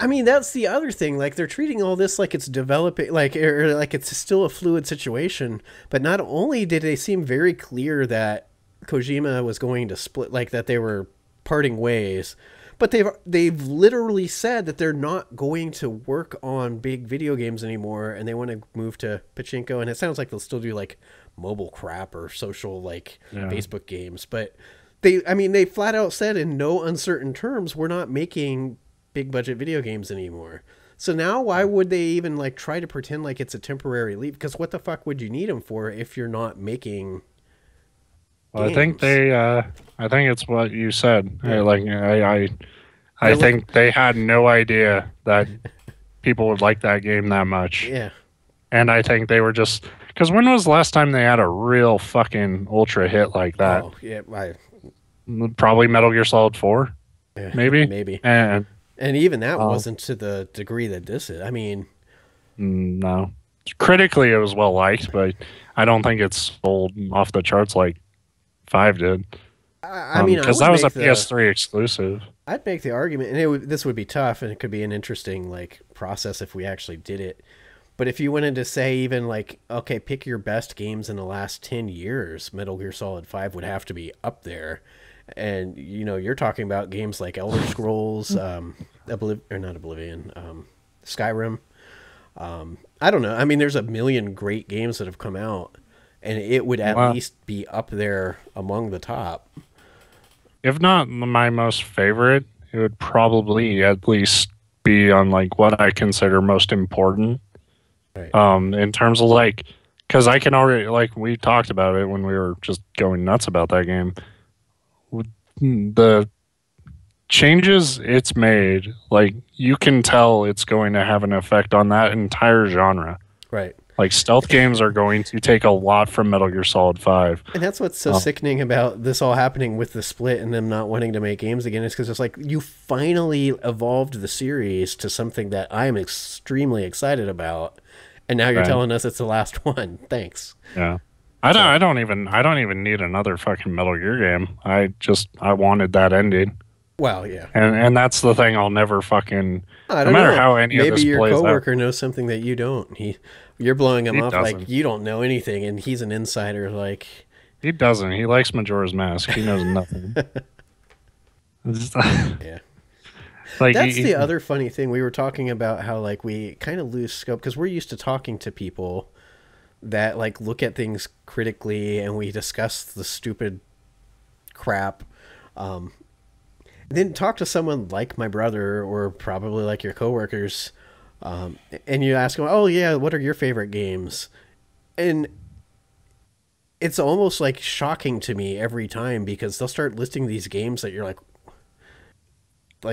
I mean that's the other thing. Like they're treating all this like it's developing, or like it's still a fluid situation. But not only did they seem very clear that Kojima was going to split, like that they were parting ways, but they've literally said that they're not going to work on big video games anymore, and they want to move to pachinko. And it sounds like they'll still do like mobile crap or social like Facebook games, but they flat out said in no uncertain terms we're not making big budget video games anymore. So now why would they even like try to pretend like it's a temporary leave? Because what the fuck would you need them for if you're not making Well, games? I think it's what you said. I think they had no idea that people would like that game that much. Yeah. And I think they were just because when was the last time they had a real fucking ultra hit like that? Oh, yeah. Probably Metal Gear Solid 4, Yeah, maybe. maybe. And And even that wasn't to the degree that this is. I mean, no, critically it was well liked, but I don't think it's sold off the charts like 5 did. I mean, because that was a PS3 exclusive. I'd make the argument, and this would be tough, and it could be an interesting like process if we actually did it. But if you wanted to say even like, okay, pick your best games in the last 10 years, Metal Gear Solid 5 would have to be up there. And you're talking about games like Elder Scrolls, not Oblivion, Skyrim. I don't know. I mean, there's a million great games that have come out, and it would at least be up there among the top. If not my most favorite, it would probably at least be on like what I consider most important. Right. In terms of like, because I can already like we talked about it when we were just going nuts about that game. The changes it's made, like you can tell it's going to have an effect on that entire genre. Right. Like stealth games are going to take a lot from Metal Gear Solid 5. And that's what's so sickening about this all happening with the split and them not wanting to make games again is because it's like you finally evolved the series to something that I'm extremely excited about, and now you're telling us it's the last one. Thanks. Yeah. I don't even need another fucking Metal Gear game. I wanted that ending. Well, yeah. And that's the thing I'll never fucking I don't no matter know. how any Maybe of this your plays coworker out. knows something that you don't. You're blowing him He off doesn't. like you don't know anything, and he's an insider. Like He doesn't. He likes Majora's Mask. He knows nothing. yeah. Like That's the other funny thing. We were talking about how like we kind of lose scope because we're used to talking to people that like look at things critically and we discuss the stupid crap. Then talk to someone like my brother or probably like your coworkers, and you ask them, "Oh yeah, what are your favorite games?" And it's almost like shocking to me every time because they'll start listing these games that you're like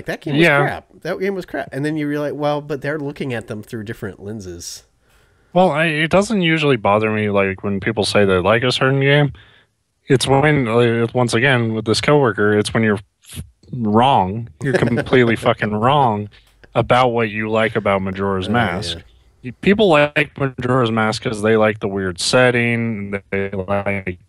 that game was crap. That game was crap, and then you realize, well, but they're looking at them through different lenses. Well, it doesn't usually bother me like when people say they like a certain game. It's when, once again, with this coworker, it's when you're wrong. You're completely fucking wrong about what you like about Majora's Mask. Yeah. People like Majora's Mask because they like the weird setting. They like,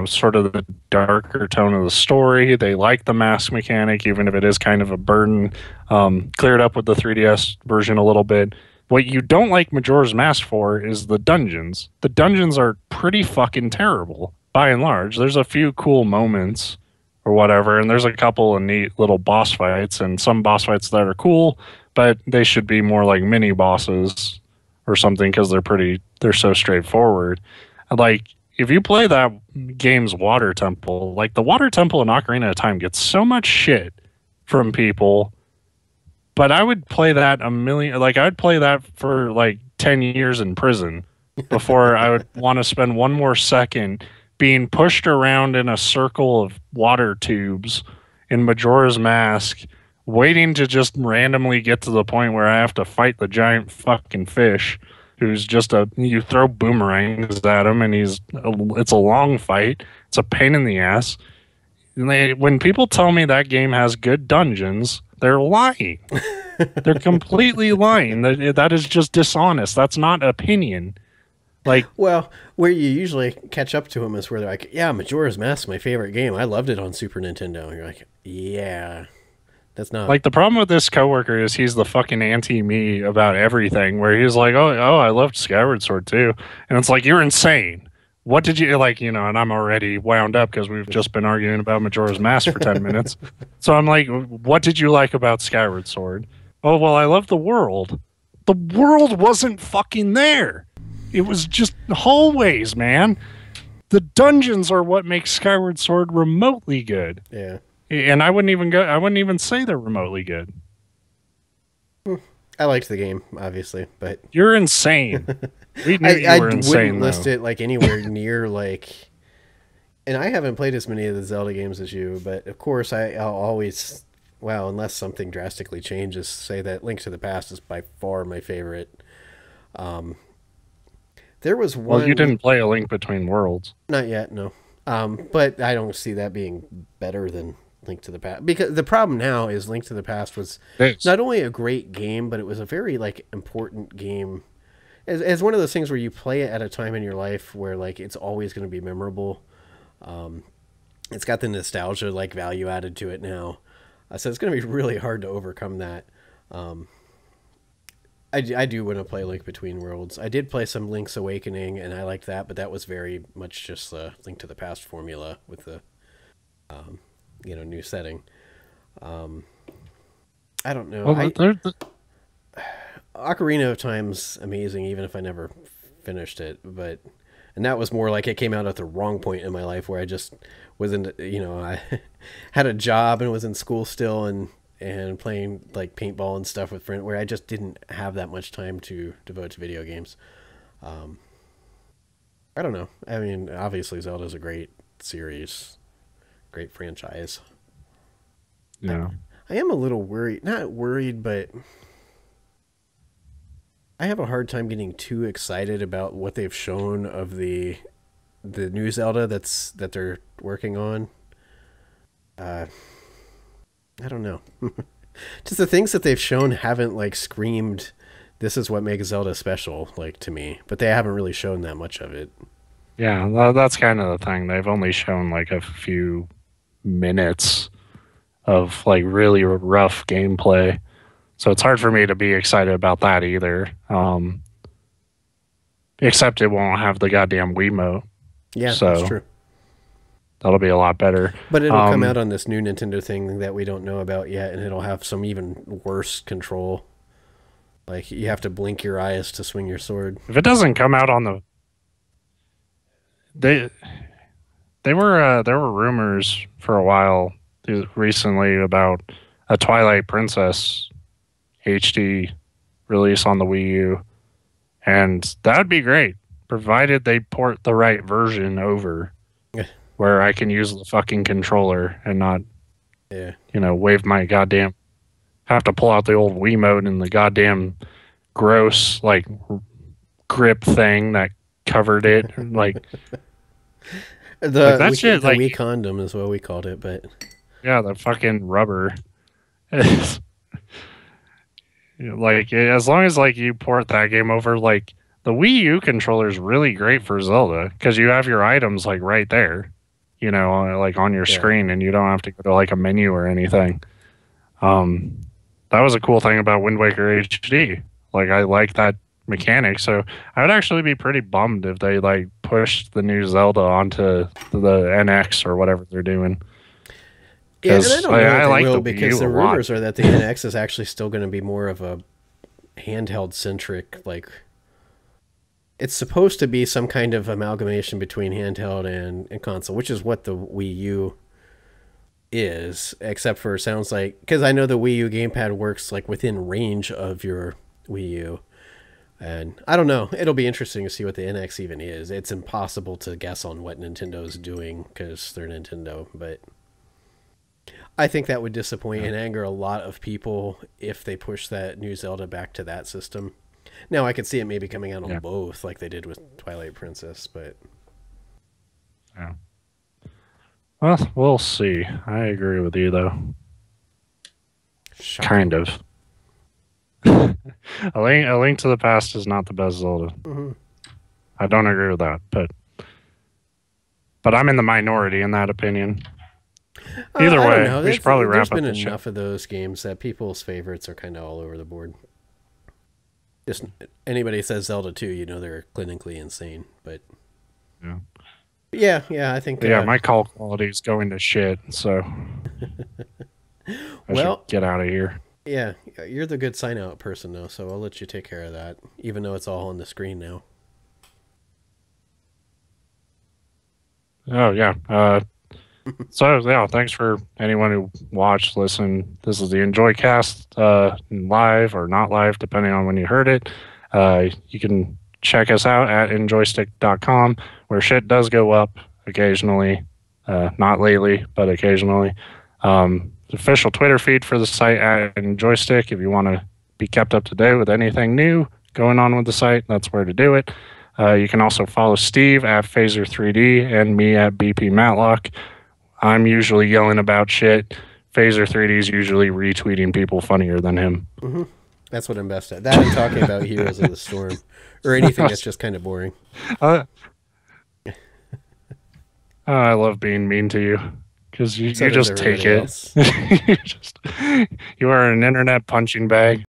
sort of the darker tone of the story. They like the mask mechanic, even if it is kind of a burden. Cleared up with the 3DS version a little bit. What you don't like Majora's Mask for is the dungeons. The dungeons are pretty fucking terrible, by and large. There's a few cool moments, or whatever. And there's a couple of neat little boss fights and some boss fights that are cool, but they should be more like mini bosses or something because they're so straightforward. Like if you play that game's water temple, like the water temple in Ocarina of Time gets so much shit from people, but I would play that a million, like I'd play that for like 10 years in prison before I would want to spend one more second being pushed around in a circle of water tubes in Majora's Mask, waiting to just randomly get to the point where I have to fight the giant fucking fish who's just you throw boomerangs at him and it's a long fight. It's a pain in the ass. And when people tell me that game has good dungeons, they're lying. They're completely lying. That is just dishonest. That's not opinion. Like, well, where you usually catch up to them is where they're like, yeah, Majora's Mask, my favorite game. I loved it on Super Nintendo. And you're like, yeah, that's not like the problem with this coworker is he's the fucking anti-me about everything. Where he's like, oh, I loved Skyward Sword too, and it's like you're insane. What did you like? You know, and I'm already wound up because we've just been arguing about Majora's Mask for 10 minutes. So I'm like, what did you like about Skyward Sword? Oh, well, I love the world. The world wasn't fucking there. It was just hallways, man. The dungeons are what makes Skyward Sword remotely good. Yeah. And I wouldn't even say they're remotely good. I liked the game, obviously, but you're insane. We knew you were insane. I wouldn't list it like anywhere near like. And I haven't played as many of the Zelda games as you, but of course I'll always, well, unless something drastically changes, say that Link to the Past is by far my favorite. There was one. Well, you didn't play A Link Between Worlds. Not yet, no. But I don't see that being better than Link to the Past, because the problem now is Link to the Past was not only a great game, but it was a very like important game. As one of those things where you play it at a time in your life where like it's always going to be memorable. It's got the nostalgia like value added to it now, so it's going to be really hard to overcome that. I do want to play Link Between Worlds. I did play some Link's Awakening, and I liked that, but that was very much just the Link to the Past formula with the, new setting. I don't know. Well, Ocarina of Time's amazing, even if I never finished it. And that was more like it came out at the wrong point in my life where I just wasn't, I had a job and was in school still and playing like paintball and stuff with friends, where I just didn't have that much time to devote to video games. I don't know. I mean, obviously Zelda's a great series, great franchise. Yeah. I am a little worried, not worried, but I have a hard time getting too excited about what they've shown of the new Zelda that they're working on. I don't know. Just the things that they've shown haven't like screamed, this is what makes Zelda special, like to me. But they haven't really shown that much of it. Yeah, that's kind of the thing. They've only shown like a few minutes of like really rough gameplay. So it's hard for me to be excited about that either. Except it won't have the goddamn Wiimote. Yeah, that's true. That'll be a lot better. But it'll come out on this new Nintendo thing that we don't know about yet, and it'll have some even worse control. Like, you have to blink your eyes to swing your sword. If it doesn't come out on there were rumors for a while recently about a Twilight Princess HD release on the Wii U, and that'd be great, provided they port the right version over. Where I can use the fucking controller and not, wave my goddamn, have to pull out the old Wiimote and the goddamn gross, like, grip thing that covered it. Like, that shit, like, Wii condom is what we called it, but. Yeah, the fucking rubber. Like, as long as, like, you port that game over, like, the Wii U controller is really great for Zelda because you have your items, like, right there. Like on your screen, and you don't have to go to like a menu or anything. That was a cool thing about Wind Waker HD. Like, I like that mechanic, so I would actually be pretty bummed if they like pushed the new Zelda onto the NX or whatever they're doing. Yeah, and I because don't know if I they like will the Wii because U a the lot. rumors are that the NX is actually still going to be more of a handheld centric. Like it's supposed to be some kind of amalgamation between handheld and console, which is what the Wii U is. Except for sounds like because I know the Wii U gamepad works like within range of your Wii U. And I don't know. It'll be interesting to see what the NX even is. It's impossible to guess on what Nintendo's doing because they're Nintendo, but I think that would disappoint and anger a lot of people if they push that new Zelda back to that system. Now I could see it maybe coming out on Yeah. both, like they did with Twilight Princess, but Yeah. Well, we'll see. I agree with you though. shocking. Kind of. A Link to the Past is not the best Zelda. Mm-hmm. I don't agree with that, but I'm in the minority in that opinion. Either I don't way, know. we should probably There's wrap up been the show. enough of those games that people's favorites are kind of all over the board. Just anybody says Zelda 2, you know they're clinically insane. But yeah, I think. Yeah, my call quality is going to shit, so I well, should get out of here. yeah, you're the good sign out person though, so I'll let you take care of that, even though it's all on the screen now. Oh yeah. So yeah, thanks for anyone who watched, listened. This is the Njoycast, live or not live, depending on when you heard it. You can check us out at NJoystic.com, where shit does go up occasionally. Not lately, but occasionally. The official Twitter feed for the site at NJoystic. If you want to be kept up to date with anything new going on with the site, that's where to do it. You can also follow Steve at Phaser3D and me at BP Matlock. I'm usually yelling about shit. Phaser3D is usually retweeting people funnier than him. Mm-hmm. That's what I'm best at. That and talking about Heroes of the Storm or anything that's just kind of boring. I love being mean to you because you So just does take everybody it. else. You are an internet punching bag.